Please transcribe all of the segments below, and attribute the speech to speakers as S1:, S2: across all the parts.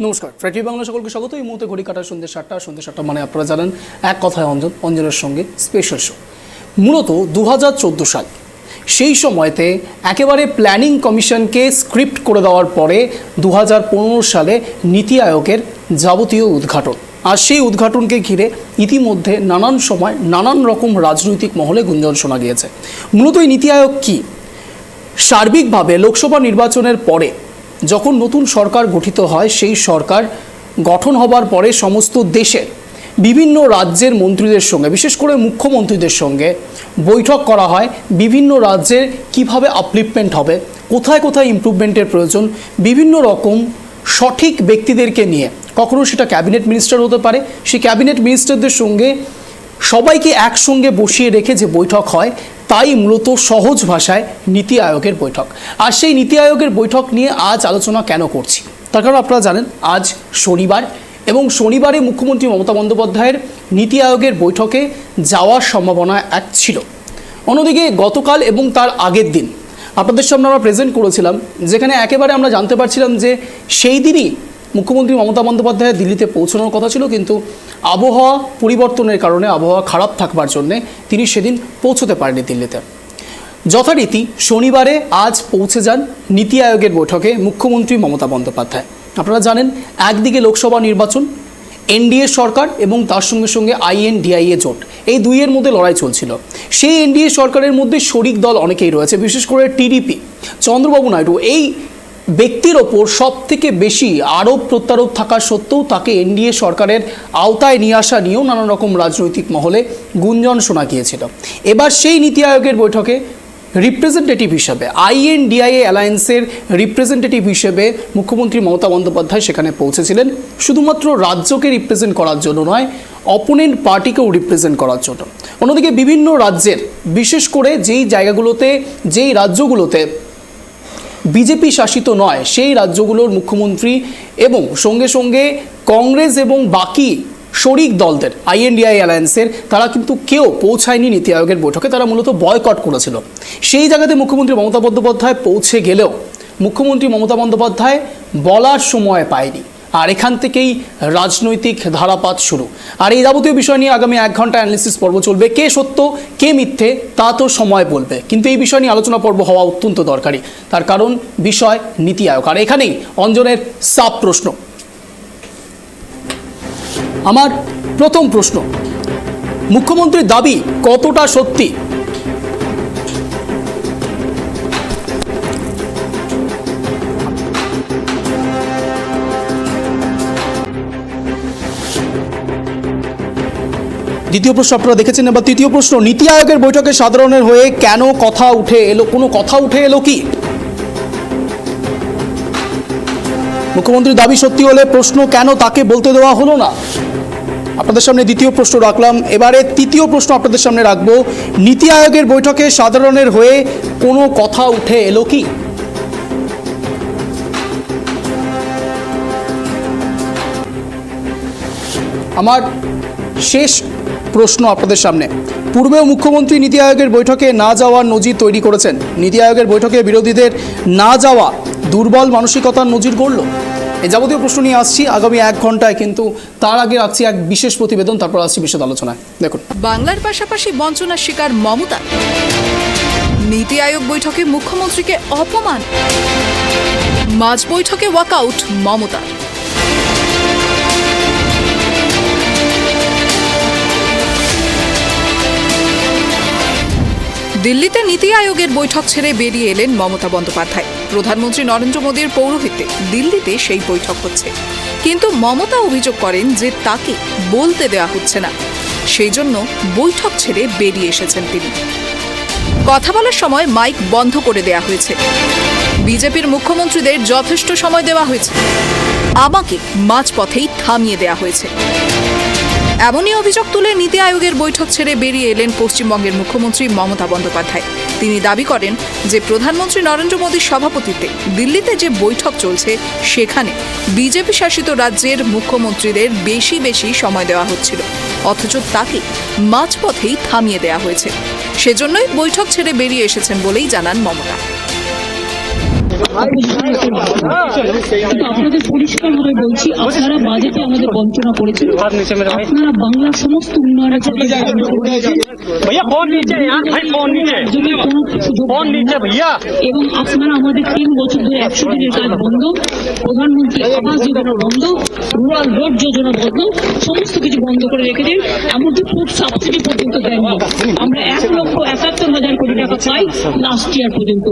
S1: নমস্কার, ফ্রাইডে বাংলা সকলকে স্বাগত। এই মুহূর্তে ঘড়ি কাটার সন্ধ্যে 7টা মানে আপনারা জানেন এক কথায় অঞ্জনের সঙ্গে স্পেশাল শো। মূলত 2014 সাল সেই সময়তে একেবারে প্ল্যানিং কমিশনকে স্ক্রিপ্ট করে দেওয়ার পরে 2015 সালে নীতি আয়োগের যাবতীয় উদ্ঘাটন। আর সেই উদ্ঘাটনকে ঘিরে ইতিমধ্যে নানান সময় নানান রকম রাজনৈতিক মহলে গুঞ্জন শোনা গিয়েছে। মূলত এই নীতি আয়োগ কি? সার্বিকভাবে লোকসভা নির্বাচনের পরে যখন নতুন সরকার গঠিত হয়, সেই সরকার গঠন হবার পরে সমস্ত দেশের বিভিন্ন রাজ্যের মন্ত্রীদের সঙ্গে, বিশেষ করে মুখ্যমন্ত্রীদের সঙ্গে বৈঠক করা হয়। বিভিন্ন রাজ্যের কিভাবে আপলিফমেন্ট হবে, কোথায় কোথায় ইমপ্রুভমেন্টের প্রয়োজন, বিভিন্ন রকম সঠিক ব্যক্তিদেরকে নিয়ে, কখনো সেটা ক্যাবিনেট মিনিস্টার হতে পারে, সেই ক্যাবিনেট মিনিস্টারদের সঙ্গে সবাইকে একসঙ্গে বসিয়ে রেখে যে বৈঠক হয়, তাই মূলত সহজ ভাষায় নীতি আয়োগের বৈঠক। আর সেই নীতি আয়োগের বৈঠক নিয়ে আজ আলোচনা কেন করছি, তার কারণ আপনারা জানেন আজ শনিবার, এবং শনিবারে মুখ্যমন্ত্রী মমতা বন্দ্যোপাধ্যায়ের নীতি আয়োগের বৈঠকে যাওয়ার সম্ভাবনা এক ছিল। অন্যদিকে গতকাল এবং তার আগের দিন আপনাদের সামনে আমরা প্রেজেন্ট করেছিলাম, যেখানে একেবারে আমরা জানতে পারছিলাম যে সেই দিনই মুখ্যমন্ত্রী মমতা বন্দ্যোপাধ্যায় দিল্লিতে পৌঁছানোর কথা ছিল, কিন্তু আবহাওয়া পরিবর্তনের কারণে, আবহাওয়া খারাপ থাকবার জন্যে তিনি সেদিন পৌঁছতে পারেনি দিল্লিতে। যথারীতি শনিবারে আজ পৌঁছে যান নীতি আয়োগের বৈঠকে মুখ্যমন্ত্রী মমতা বন্দ্যোপাধ্যায়। আপনারা জানেন একদিকে লোকসভা নির্বাচন, এনডিএ সরকার এবং তার সঙ্গে সঙ্গে INDIA জোট, এই দুইয়ের মধ্যে লড়াই চলছিল। সেই এনডিএ সরকারের মধ্যে শরিক দল অনেকেই রয়েছে, বিশেষ করে টিডিপি, চন্দ্রবাবু নাইডু এই ব্যক্তির ওপর সব থেকে বেশি আরোপ প্রত্যারোপ থাকা সত্ত্বেও তাকে এনডিএ সরকারের আওতায় নিয়ে আসা নিয়েও নানান রকম রাজনৈতিক মহলে গুঞ্জন শোনা গিয়েছিল। এবার সেই নীতি আয়োগের বৈঠকে রিপ্রেজেন্টেটিভ হিসেবে, INDIA অ্যালায়েন্সের রিপ্রেজেন্টেটিভ হিসেবে মুখ্যমন্ত্রী মমতা বন্দ্যোপাধ্যায় সেখানে পৌঁছেছিলেন, শুধুমাত্র রাজ্যকে রিপ্রেজেন্ট করার জন্য নয়, অপোনেন্ট পার্টিকেও রিপ্রেজেন্ট করার জন্য। অন্যদিকে বিভিন্ন রাজ্যের, বিশেষ করে যেই রাজ্যগুলোতে বিজেপি শাসিত নয়, সেই রাজ্যগুলোর মুখ্যমন্ত্রী এবং সঙ্গে সঙ্গে কংগ্রেস এবং বাকি শরিক দলদের, INDIA অ্যালায়েন্সের, তারা কিন্তু কেউ পৌঁছায়নি নীতি আয়োগের বৈঠকে, তারা মূলত বয়কট করেছিল। সেই জায়গাতে মুখ্যমন্ত্রী মমতা বন্দ্যোপাধ্যায় পৌঁছে গেলেও মুখ্যমন্ত্রী মমতা বন্দ্যোপাধ্যায় বলার সময় পায়নি, আর এখান থেকেই রাজনৈতিক ধারাপাত শুরু। আর এই যাবতীয় বিষয় নিয়ে আগামী 1 ঘন্টা অ্যানালিসিস পর্ব চলবে। কে সত্য কে মিথ্যে তা তো সময় বলবে, কিন্তু এই বিষয় নিয়ে আলোচনা পর্ব হওয়া অত্যন্ত দরকারি, তার কারণ বিষয় নীতি আয়োগ। আর এখানেই অঞ্জনের সাব প্রশ্ন। আমার প্রথম প্রশ্ন, মুখ্যমন্ত্রীর দাবি কতটা সত্যি? দ্বিতীয় প্রশ্ন আপনারা দেখেছেন। এবার তৃতীয় প্রশ্ন, নীতি আয়োগের বৈঠকে সাধারণের হয়ে কেন কথা উঠে এলো? কোনো কথা উঠে এলো কি? মুখ্যমন্ত্রীর দাবি সত্যি হলে প্রশ্ন কেন তাকে বলতে দেওয়া হলো না? আপনাদের সামনে দ্বিতীয় প্রশ্ন রাখলাম। এবারে তৃতীয় প্রশ্ন আপনাদের সামনে রাখবো, নীতি আয়োগের বৈঠকে সাধারণের হয়ে কোনো কথা উঠে এলো কি? আমার শেষ প্রশ্ন আপনাদের সামনে, পূর্বেও মুখ্যমন্ত্রী নীতি আয়োগের বৈঠকে না যাওয়ার নজির তৈরি করেছেন। নীতি আয়োগের বৈঠকে বিরোধীদের না যাওয়া দুর্বল মানসিকতার নজির গড়ল। এই যাবতীয় প্রশ্ন নিয়ে আসছি আগামী 1 ঘন্টায়, কিন্তু তার আগে রাখছি এক বিশেষ প্রতিবেদন, তারপর আসছি বিশদ আলোচনায়। দেখুন,
S2: বাংলার পাশাপাশি বঞ্চনার শিকার মমতা, নীতি আয়োগ বৈঠকে মুখ্যমন্ত্রীকে অপমান, মাঝ বৈঠকে ওয়াকআউট মমতা। দিল্লিতে নীতি আয়োগের বৈঠক ছেড়ে বেরিয়ে এলেন মমতা বন্দ্যোপাধ্যায়। প্রধানমন্ত্রী নরেন্দ্র মোদীর পৌরোহিত্যে দিল্লিতে সেই বৈঠক হচ্ছে, কিন্তু মমতা অভিযোগ করেন যে তাকে বলতে দেওয়া হচ্ছে না, সেই জন্য বৈঠক ছেড়ে বেরিয়ে এসেছেন তিনি। কথা বলার সময় মাইক বন্ধ করে দেওয়া হয়েছে। বিজেপির মুখ্যমন্ত্রীদের যথেষ্ট সময় দেওয়া হয়েছে, আমাকে মাঝপথেই থামিয়ে দেওয়া হয়েছে। এমনই অভিযোগ তুলে নীতি আয়োগের বৈঠক ছেড়ে বেরিয়ে এলেন পশ্চিমবঙ্গের মুখ্যমন্ত্রী মমতা বন্দ্যোপাধ্যায়। তিনি দাবি করেন যে প্রধানমন্ত্রী নরেন্দ্র মোদীর সভাপতিত্বে দিল্লিতে যে বৈঠক চলছে, সেখানে বিজেপি শাসিত রাজ্যের মুখ্যমন্ত্রীদের বেশি বেশি সময় দেওয়া হচ্ছিল, অথচ তাকে মাঝপথেই থামিয়ে দেওয়া হয়েছে। সেজন্যই বৈঠক ছেড়ে বেরিয়ে এসেছেন বলেই জানান মমতা।
S3: কিন্তু আপনাদের পরিষ্কারভাবে বলছি, আপনারা বাজেটে আমাদের বঞ্চনা করেছেন। আপনারা বাংলার সমস্ত উন্নয়নের ক্ষেত্রে
S4: भैया फोन नीचे यार, भाई फोन नीचे,
S3: কোনো সুযোগ
S4: फोन
S3: দেন
S4: नीचे
S3: না।
S4: भैया।
S3: এবং আপনারা আমাদের 3 বছর ধরে 100 দিনের কাজ বন্ধ, প্রধানমন্ত্রী আবাস যোজনা বন্ধ, রুরাল রোড যোজনা বন্ধ, সমস্ত কিছু বন্ধ করে রেখেছেন। এমনকি ফুড সাবসিডি পর্যন্ত দেননি। আমরা 1,71,000 কোটি টাকা পাই লাস্ট ইয়ার পর্যন্ত।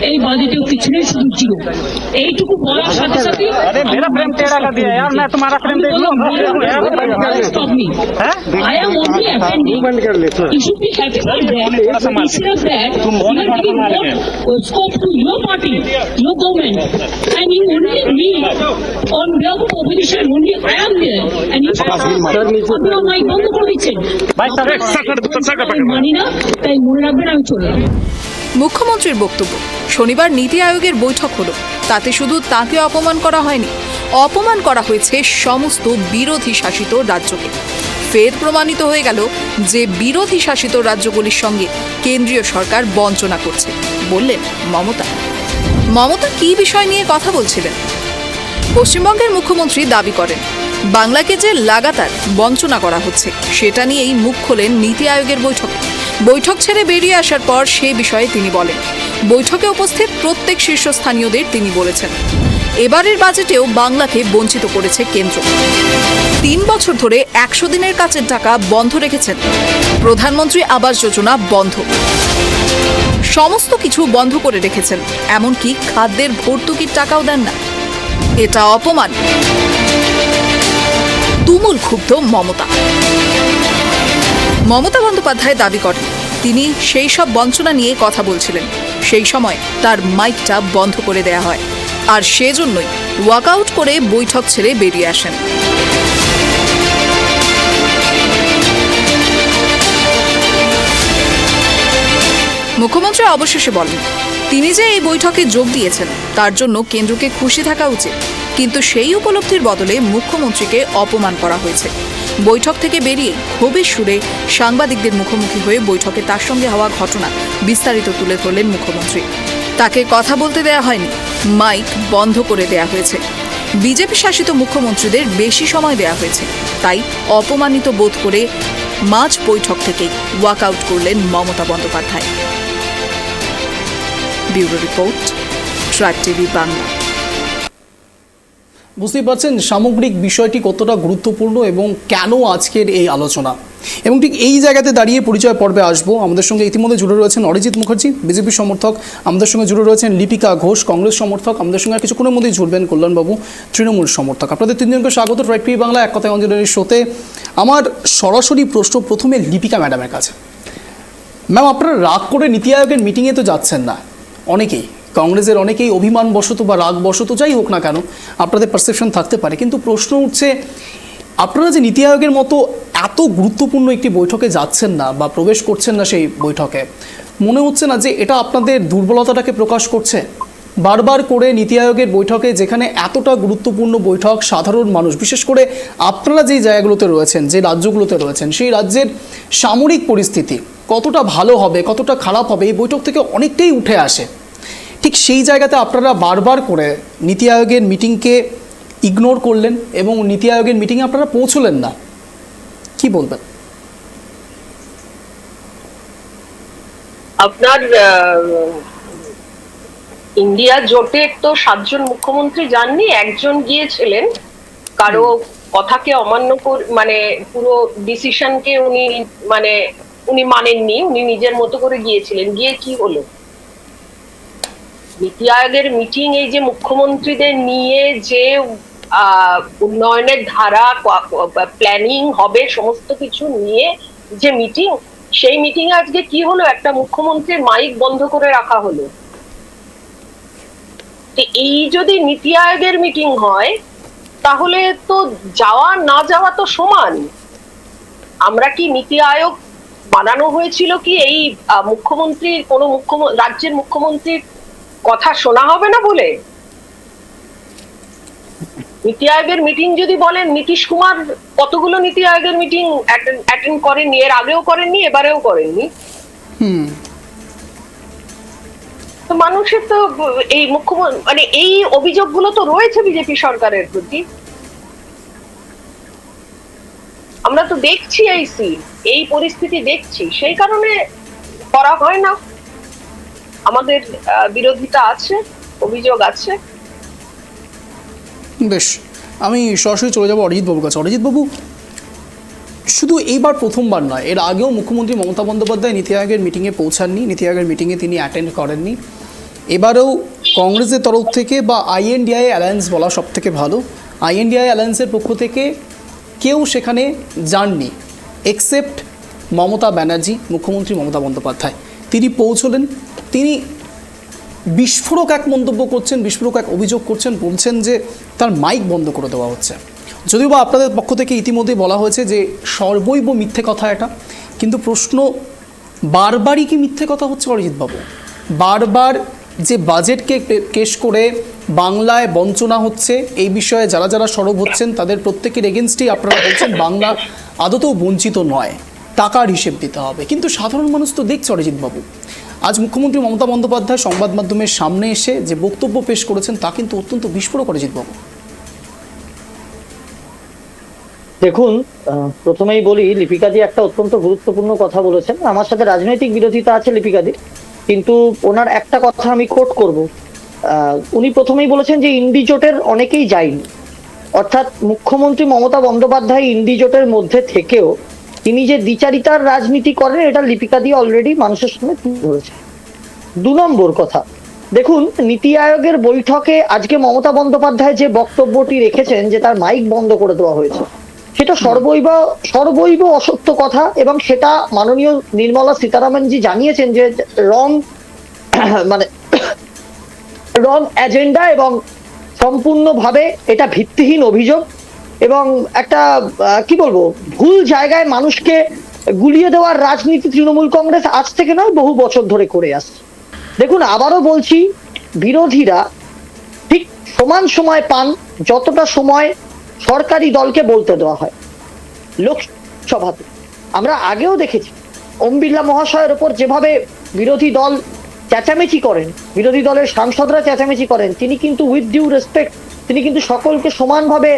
S3: এই বাজেটেও কিছু নেই, শুধু জিরো। এইটুকু বলার সাথে সাথে
S4: अरे मेरा फ्रेम टेढ़ा कर दिया यार, मैं तुम्हारा फ्रेम देख लूं।
S3: Stop me. I am only attending. You should be happy for that. Instead of that, you are giving more scope to your party, your government, and you only me on behalf of opposition. Only I am there, and you আপনারা mic বন্ধ করে দিচ্ছেন।
S4: भाई सब
S3: মানি না, তাই মনে রাখবেন আমি চলে যাবো।
S2: মুখ্যমন্ত্রীর বক্তব্য, শনিবার নীতি আয়োগের বৈঠক হলো, তাতে শুধু তাকে অপমান করা হয়নি, অপমান করা হয়েছে সমস্ত বিরোধী শাসিত রাজ্যকে। ফের প্রমাণিত হয়ে গেল যে বিরোধী শাসিত রাজ্যগুলির সঙ্গে কেন্দ্রীয় সরকার বঞ্চনা করছে, বললেন মমতা। মমতা কী বিষয় নিয়ে কথা বলছিলেন? পশ্চিমবঙ্গের মুখ্যমন্ত্রী দাবি করেন বাংলাকে যে লাগাতার বঞ্চনা করা হচ্ছে সেটা নিয়েই মুখ খোলেন নীতি আয়োগের বৈঠকে। বৈঠক ছেড়ে বেরিয়ে আসার পর সে বিষয়ে তিনি বলেন, বৈঠকে উপস্থিত প্রত্যেক শীর্ষস্থানীয়দের তিনি বলেছেন এবারের বাজেটেও বাংলাকে বঞ্চিত করেছে কেন্দ্র। 3 বছর ধরে 100 দিনের কাজের টাকা বন্ধ রেখেছেন, প্রধানমন্ত্রী আবাস যোজনা বন্ধ, সমস্ত কিছু বন্ধ করে রেখেছেন, এমনকি খাদ্যের ভর্তুকির টাকাও দেন না। এটা অপমান। তুমুল ক্ষুব্ধ মমতা। মমতা বন্দ্যোপাধ্যায় দাবি করেন তিনি সেই সব বঞ্চনা নিয়ে কথা বলছিলেন, সেই সময় তার মাইকটা বন্ধ করে দেয়া হয়, আর সেজন্যই ওয়াকআউট করে বৈঠক ছেড়ে বেরিয়ে আসেন। মুখ্যমন্ত্রী অবশেষে বলেন তিনি যে এই বৈঠকে যোগ দিয়েছেন তার জন্য কেন্দ্রকে খুশি থাকা উচিত, কিন্তু সেই উপলব্ধির বদলে মুখ্যমন্ত্রীকে অপমান করা হয়েছে। বৈঠক থেকে বেরিয়ে ক্ষোভের সুরে সাংবাদিকদের মুখোমুখি হয়ে বৈঠকে তার সঙ্গে হওয়া ঘটনা বিস্তারিত তুলে ধরলেন মুখ্যমন্ত্রী। তাকে কথা বলতে দেয়া হয়নি, মাইক বন্ধ করে দেয়া হয়েছে। বিজেপি শাসিত মুখ্যমন্ত্রীদের বেশি সময় দেয়া হয়েছে, তাই অপমানিত বোধ করে মাঝ বৈঠক থেকেই ওয়াকআউট করলেন Mamata Bandyopadhyay. Bureau report, truck TV Bangla.
S1: বুঝতেই পারছেন সামগ্রিক বিষয়টি কতটা গুরুত্বপূর্ণ এবং কেন আজকের এই আলোচনা, এবং ঠিক এই জায়গাতে দাঁড়িয়ে পরিচয় পর্বে আসবো। আমাদের সঙ্গে ইতিমধ্যে জুড়ে রয়েছেন অরিজিৎ মুখার্জি, বিজেপি সমর্থক। আমাদের সঙ্গে জুড়ে রয়েছেন লিপিকা ঘোষ, কংগ্রেস সমর্থক। আমাদের সঙ্গে আর কিছুক্ষণের মধ্যেই জুড়বেন কল্যাণবাবু, তৃণমূল সমর্থক। আপনাদের তিনজনকে স্বাগত ট্রাক টিভি বাংলা এক কথায় অঞ্জনের শোতে। আমার সরাসরি প্রশ্ন প্রথমে লিপিকা ম্যাডামের কাছে। ম্যাম, আপনারা রাগ করে নীতি আয়োগের মিটিংয়ে তো যাচ্ছেন না, অনেকেই কংগ্রেসের অনেকেই অভিমানবশত বা রাগবশত যাই হোক না কেন আপনাদের পারসেপশন থাকতে পারে, কিন্তু প্রশ্ন উঠছে আপনারা যে নীতি আয়োগের মতো এত গুরুত্বপূর্ণ একটি বৈঠকে যাচ্ছেন না বা প্রবেশ করছেন না সেই বৈঠকে, মনে হচ্ছে না যে এটা আপনাদের দুর্বলতাটাকে প্রকাশ করছে? বারবার করে নীতি আয়োগের বৈঠকে, যেখানে এতটা গুরুত্বপূর্ণ বৈঠক, সাধারণ মানুষ, বিশেষ করে আপনারা যেই জায়গাগুলোতে রয়েছেন, যে রাজ্যগুলোতে রয়েছেন, সেই রাজ্যের সামরিক পরিস্থিতি কতটা ভালো হবে কতটা খারাপ হবে এই বৈঠক থেকে অনেকটাই উঠে আসে। ঠিক সেই জায়গাতে আপনারা বারবার করে নীতি আয়োগের মিটিংকে ইগনোর করলেন এবং নীতি আয়োগের মিটিংয়ে আপনারা পৌঁছলেন না, কি বলবেন?
S5: আপনার ইন্ডিয়া জোটে তো 7 জন মুখ্যমন্ত্রী যাননি, একজন গিয়েছিলেন। কারো কথাকে অমান্য মানে পুরো ডিসিশনকে উনি মানেননি, উনি নিজের মতো করে গিয়েছিলেন। গিয়ে কি হলো? নীতি আয়োগের মিটিং, এই যে মুখ্যমন্ত্রীদের নিয়ে যে উন্নয়নের ধারা প্ল্যানিং হবে সমস্ত কিছু নিয়ে যে মিটিং, সেই মিটিং আজকে কি হলো? একটা মুখ্যমন্ত্রীর মাইক বন্ধ করে রাখা হলো। এই যদি নীতি আয়োগের মিটিং হয় তাহলে তো যাওয়া না যাওয়া তো সমান। আমরা কি নীতি আয়োগ বানানো হয়েছিল কি এই মুখ্যমন্ত্রী, কোন রাজ্যের মুখ্যমন্ত্রীর কথা শোনা হবে না বলে? নীতি আয়োগের মিটিং যদি বলেন, নীতিশ কুমার কতগুলো নীতি আয়োগের মিটিং অ্যাটেন্ড করেননি, এর আগেও করেননি, এবারেও করেননি। তো মানুষের তো এই মুখ্যমন্ত্রী মানে এই অভিযোগগুলো তো রয়েছে বিজেপি সরকারের প্রতি। আমরা তো দেখছি এই সিন, এই পরিস্থিতি দেখছি, সেই কারণে করা হয় না। আমাদের বিরোধিতা আছে, অভিযোগ আছে।
S1: বেশ, আমি সরাসরি চলে যাবো অরিজিৎ বাবুর কাছে। অরিজিৎ বাবু, শুধু এইবার প্রথমবার নয়, এর আগেও মুখ্যমন্ত্রী মমতা বন্দ্যোপাধ্যায় নীতি আয়োগের মিটিংয়ে পৌঁছাননি, নীতি আয়োগের মিটিংয়ে তিনি অ্যাটেন্ড করেননি। এবারেও কংগ্রেসের তরফ থেকে বা INDI অ্যালায়েন্স বলা সব থেকে ভালো, INDI অ্যালায়েন্সের পক্ষ থেকে কেউ সেখানে যাননি এক্সেপ্ট মমতা ব্যানার্জি, মুখ্যমন্ত্রী মমতা বন্দ্যোপাধ্যায়। তিনি পৌঁছলেন, তিনি বিস্ফোরক এক মন্তব্য করছেন, বিস্ফোরক এক অভিযোগ করছেন, বলছেন যে তার মাইক বন্ধ করে দেওয়া হচ্ছে। যদিও বা আপনাদের পক্ষ থেকে ইতিমধ্যেই বলা হয়েছে যে সর্বৈব মিথ্যে কথা এটা, কিন্তু প্রশ্ন, বারবারই কি মিথ্যে কথা হচ্ছে অরিজিৎবাবু? বারবার যে বাজেটকে কেস করে বাংলায় বঞ্চনা হচ্ছে, এই বিষয়ে যারা যারা সরব হচ্ছেন তাদের প্রত্যেকের এগেনস্টেই আপনারা বলছেন বাংলা আদতেও বঞ্চিত নয়, টাকার হিসেব দিতে হবে। কিন্তু সাধারণ মানুষ তো দেখছে অরিজিৎবাবু, আজ মুখ্যমন্ত্রী মমতা বন্দ্যোপাধ্যায় সংবাদ মাধ্যমের সামনে এসে যে বক্তব্য পেশ করেছেন তা কিন্তু অত্যন্ত বিস্ফোরক অরিজিৎবাবু।
S6: দেখুন, প্রথমেই বলি, লিপিকাদি একটা অত্যন্ত গুরুত্বপূর্ণ কথা বলেছেন। আমার সাথে রাজনৈতিক বিরোধিতা আছে লিপিকাদির, কিন্তু ওনার একটা কথা আমি কোট করব। উনি প্রথমেই বলেছেন যে ইন্ডিজোটের অনেকেই যায়নি, অর্থাৎ মুখ্যমন্ত্রী মমতা বন্দ্যোপাধ্যায় ইন্ডিজোটের মধ্যে থেকেও তিনি যে দ্বিচারিতার রাজনীতি করেন এটা লিপিকাদি অলরেডি মানুষের সামনে তুলে ধরেছে। 2 নম্বর কথা, দেখুন, নীতি আয়োগের বৈঠকে আজকে মমতা বন্দ্যোপাধ্যায় যে বক্তব্যটি রেখেছেন যে তার মাইক বন্ধ করে দেওয়া হয়েছে, সেটা সর্বৈব অসত্য কথা, এবং সেটা মাননীয় নির্মলা সীতারামনজি জানিয়েছেন যে রং এজেন্ডা এবং সম্পূর্ণভাবে এটা ভিত্তিহীন অভিযোগ এবং একটা কি বলবো, ভুল জায়গায় মানুষকে গুলিয়ে দেওয়ার রাজনীতি তৃণমূল কংগ্রেস আজ থেকে নয়, বহু বছর ধরে করে আসছে। দেখুন, আবারও বলছি, বিরোধীরা ঠিক সমান সময় পান যতটা সময় সরকারি দলকে বলতে দেওয়া হয়। লোকসভাতে আমরা আগেও দেখেছি ওম বিড়লা মহাশয়ের ওপর যেভাবে বিরোধী দল চেঁচামেচি করেন, বিরোধী দলের সাংসদরা চেঁচামেচি করেন, তিনি কিন্তু উইথ ডিউ রেসপেক্ট, তিনি কিন্তু সকলকে সমানভাবে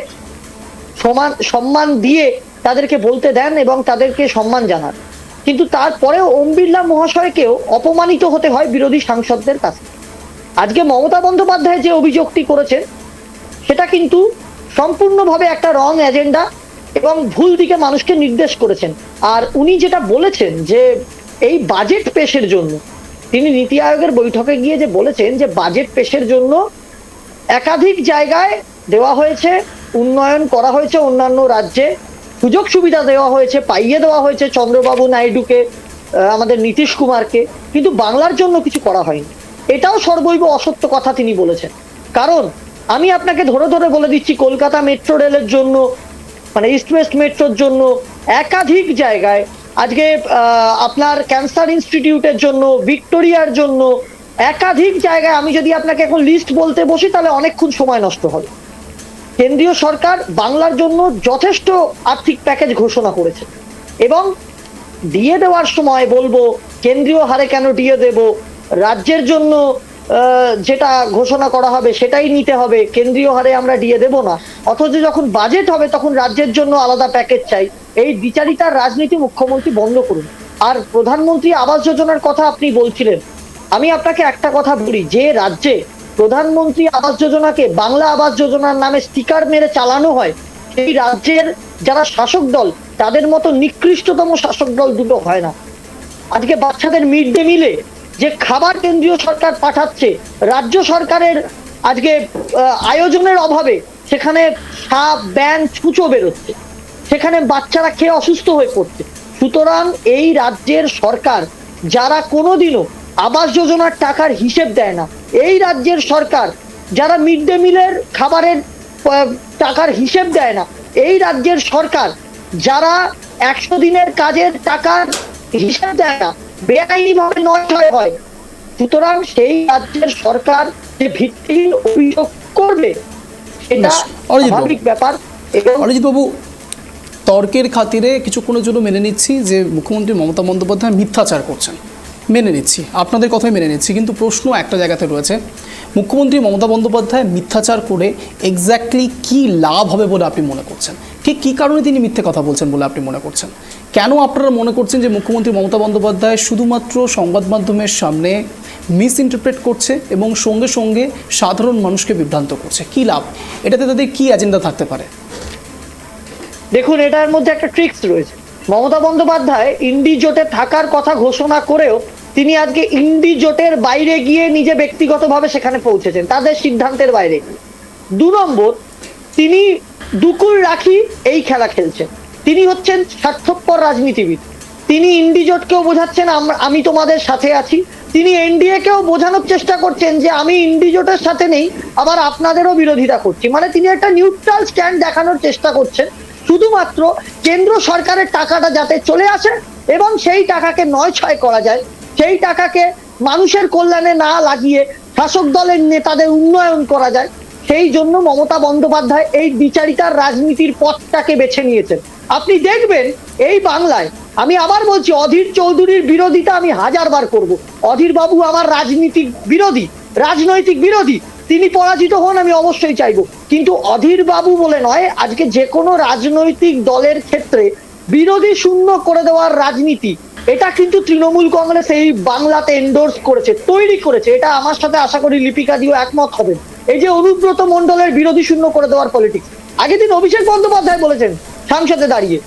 S6: সম্মান দিয়ে তাদেরকে বলতে দেন এবং তাদেরকে সম্মান জানান। কিন্তু তারপরেও ওম বিড়লা মহাশয়কেও অপমানিত হতে হয় বিরোধী সাংসদদের কাছে। আজকে মমতা বন্দ্যোপাধ্যায় যে অভিযোগটি করেছেন সেটা কিন্তু সম্পূর্ণভাবে একটা রং এজেন্ডা এবং ভুল দিকে মানুষকে নির্দেশ করেছেন। আর উনি যেটা বলেছেন যে এই বাজেট পেশের জন্য, তিনি নীতি আয়োগের বৈঠকে গিয়ে যে বলেছেন যে বাজেট পেশের জন্য একাধিক জায়গায় দেওয়া হয়েছে, উন্নয়ন করা হয়েছে, অন্যান্য রাজ্যে সুযোগ সুবিধা দেওয়া হয়েছে, পাইয়ে দেওয়া হয়েছে চন্দ্রবাবু নাইডুকে, আমাদের নীতিশ কুমারকে, কিন্তু বাংলার জন্য কিছু করা হয়নি। এটাও সর্বৈব অসত্য কথা তিনি বলেছেন। কারণ আমি আপনাকে ধরে ধরে বলে দিচ্ছি, কলকাতা মেট্রো রেলের জন্য, মানে ইস্ট ওয়েস্ট মেট্রোর জন্য একাধিক জায়গায়, আজকে আপনার ক্যান্সার ইনস্টিটিউটের জন্য, ভিক্টোরিয়ার জন্য একাধিক জায়গায়, আমি যদি আপনাকে এখন লিস্ট বলতে বসি তাহলে অনেকক্ষণ সময় নষ্ট হবে। কেন্দ্রীয় সরকার বাংলার জন্য যথেষ্ট আর্থিক প্যাকেজ ঘোষণা করেছে এবং দিয়ে দেওয়ার সময় বলবো কেন্দ্রীয় হারে কেন দিয়ে দেব, রাজ্যের জন্য যেটা ঘোষণা করা হবে সেটাই নিতে হবে, কেন্দ্রীয় হারে আমরা দিয়ে দেব না। অথচ যখন বাজেট হবে তখন রাজ্যের জন্য আলাদা প্যাকেজ চাই। এই দ্বিচারিতার রাজনীতি মুখ্যমন্ত্রী বন্ধ করুন। আর প্রধানমন্ত্রী আবাস যোজনার কথা আপনি বলছিলেন, আমি আপনাকে একটা কথা বলি, যে রাজ্যে প্রধানমন্ত্রী আবাস যোজনাকে বাংলা আবাস যোজনার নামে স্টিকার মেরে চালানো হয়, সেই রাজ্যের যারা শাসক দল তাদের মতো নিকৃষ্টতম শাসক দল দুটো হয় না। আজকে বাচ্চাদের মিড ডে মিলে যে খাবার কেন্দ্রীয় সরকার পাঠাচ্ছে, রাজ্য সরকারের আজকে আয়োজনের অভাবে সেখানে সাপ, ব্যাঙ, ছুঁচো বেরোচ্ছে, সেখানে বাচ্চারা খেয়ে অসুস্থ হয়ে পড়ছে। সুতরাং এই রাজ্যের সরকার যারা কোনোদিনও আবাস যোজনার টাকার হিসেব দেয় না, এই রাজ্যের সরকার যারা মিড ডে মিলের খাবারের টাকার হিসেব দেয় না, এই রাজ্যের সরকার যারা 100 দিনের কাজের টাকার হিসেব দেয় না, বেআইনি ভাবে নয় হয়, সুতরাং সেই রাজ্যের সরকার যে ভিত্তিহীন অভিযোগ করবে সেটা স্বাভাবিক ব্যাপার।
S1: অরিজিৎ বাবু, তর্কের খাতিরে কিছুক্ষণের জন্য মেনে নিচ্ছি যে মুখ্যমন্ত্রী মমতা বন্দ্যোপাধ্যায় মিথ্যাচার করছেন, মেনে নিচ্ছি, আপনাদের কথাই মেনে নিচ্ছি, কিন্তু প্রশ্ন একটা জায়গাতে রয়েছে, মুখ্যমন্ত্রী মমতা বন্দ্যোপাধ্যায় মিথ্যাচার করে এক্স্যাক্টলি কী লাভ হবে বলে আপনি মনে করছেন? ঠিক কী কারণে তিনি মিথ্যে কথা বলছেন বলে আপনি মনে করছেন? কেন আপনারা মনে করছেন যে মুখ্যমন্ত্রী মমতা বন্দ্যোপাধ্যায় শুধুমাত্র সংবাদ মাধ্যমের সামনে মিস ইন্টারপ্রেট করছে এবং সঙ্গে সঙ্গে সাধারণ মানুষকে বিভ্রান্ত করছে? কী লাভ? এটাতে তাদের কী এজেন্ডা থাকতে পারে?
S6: দেখুন, এটার মধ্যে একটা ট্রিক্স রয়েছে। মমতা বন্দ্যোপাধ্যায় ইন্ডি জোটে থাকার কথা ঘোষণা করেও তিনি আজকে ইন্ডি জোটের বাইরে গিয়ে নিজে ব্যক্তিগতভাবে সেখানে পৌঁছেছেন, তাদের সিদ্ধান্তের বাইরে। 2 নম্বর, তিনি দুকুল রাখি এই খেলা খেলছেন। তিনি হচ্ছেন স্বার্থপর রাজনীতিবিদ। তিনি ইন্ডি জোটকেও বোঝাচ্ছেন আমি তোমাদের সাথে আছি, তিনি এনডিএ কেও বোঝানোর চেষ্টা করছেন যে আমি ইন্ডি জোটের সাথে নেই, আবার আপনাদেরও বিরোধিতা করছি। মানে তিনি একটা নিউট্রাল স্ট্যান্ড দেখানোর চেষ্টা করছেন, শুধুমাত্র কেন্দ্র সরকারের টাকাটা যাতে চলে আসে এবং সেই টাকাকে 9-6 করা যায়, সেই টাকাকে মানুষের কল্যাণে না লাগিয়ে শাসক দলের নেতাদের উন্নয়ন করা যায়, সেই জন্য মমতা বন্দ্যোপাধ্যায় এই বিচারিতার রাজনীতির পথটাকে বেছে নিয়েছেন। আপনি দেখবেন এই বাংলায়, আমি আবার বলছি, অধীর চৌধুরীর বিরোধিতা আমি 1000বার করব। অধীর বাবু আমার রাজনৈতিক বিরোধী, তিনি পরাজিত হন আমি অবশ্যই চাইবো, কিন্তু অধীর বাবু বলে নয়, আজকে যে কোনো রাজনৈতিক দলের ক্ষেত্রে বিরোধী শূন্য করে দেওয়ার রাজনীতি, এটা কিন্তু তৃণমূল কংগ্রেস এই বাংলাতে এন্ডোর্স করেছে, তৈরি করেছে। এটা আমার সাথে আশা করি লিপিকা দিও একমত হবেন। এই যে অনুব্রত মণ্ডলের বিরোধী শূন্য করে দেওয়ার পলিটিক্স, আগের দিন অভিষেক বন্দ্যোপাধ্যায় বলেছেন সংসদে দাঁড়িয়ে,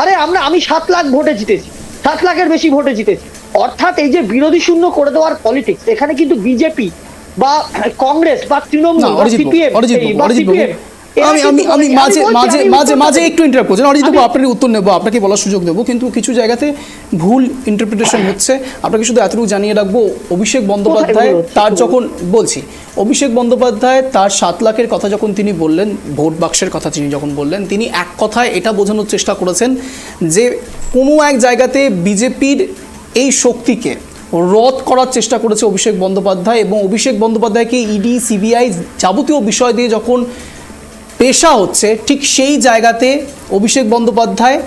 S6: আরে আমি 7 লাখ ভোটে জিতেছি, 7 লাখের বেশি ভোটে জিতেছি। অর্থাৎ এই যে বিরোধী শূন্য করে দেওয়ার পলিটিক্স, এখানে কিন্তু বিজেপি বা কংগ্রেস বা তৃণমূল বা সিপিএম বা সিপিএম,
S1: আমি মাঝে একটু ইন্টারাপ্ট করছেন অরিজিৎ বাবু, আপনার উত্তর নেবো, আপনাকে বলার সুযোগ দেবো, কিন্তু কিছু জায়গাতে ভুল ইন্টারপ্রিটেশন হচ্ছে। আপনাকে শুধু এতটুকু জানিয়ে রাখবো, অভিষেক বন্দ্যোপাধ্যায় তার যখন অভিষেক বন্দ্যোপাধ্যায় তার 7 লাখের কথা যখন তিনি বললেন, ভোট বাক্সের কথা তিনি যখন বললেন, তিনি এক কথায় এটা বোঝানোর চেষ্টা করেছেন যে কোনো এক জায়গাতে বিজেপির এই শক্তিকে রদ করার চেষ্টা করেছে অভিষেক বন্দ্যোপাধ্যায়, এবং অভিষেক বন্দ্যোপাধ্যায়কে ইডি সিবিআই যাবতীয় বিষয় দিয়ে যখন পেশা হচ্ছে, ঠিক সেই জায়গাতে অভিষেক বন্দ্যোপাধ্যায়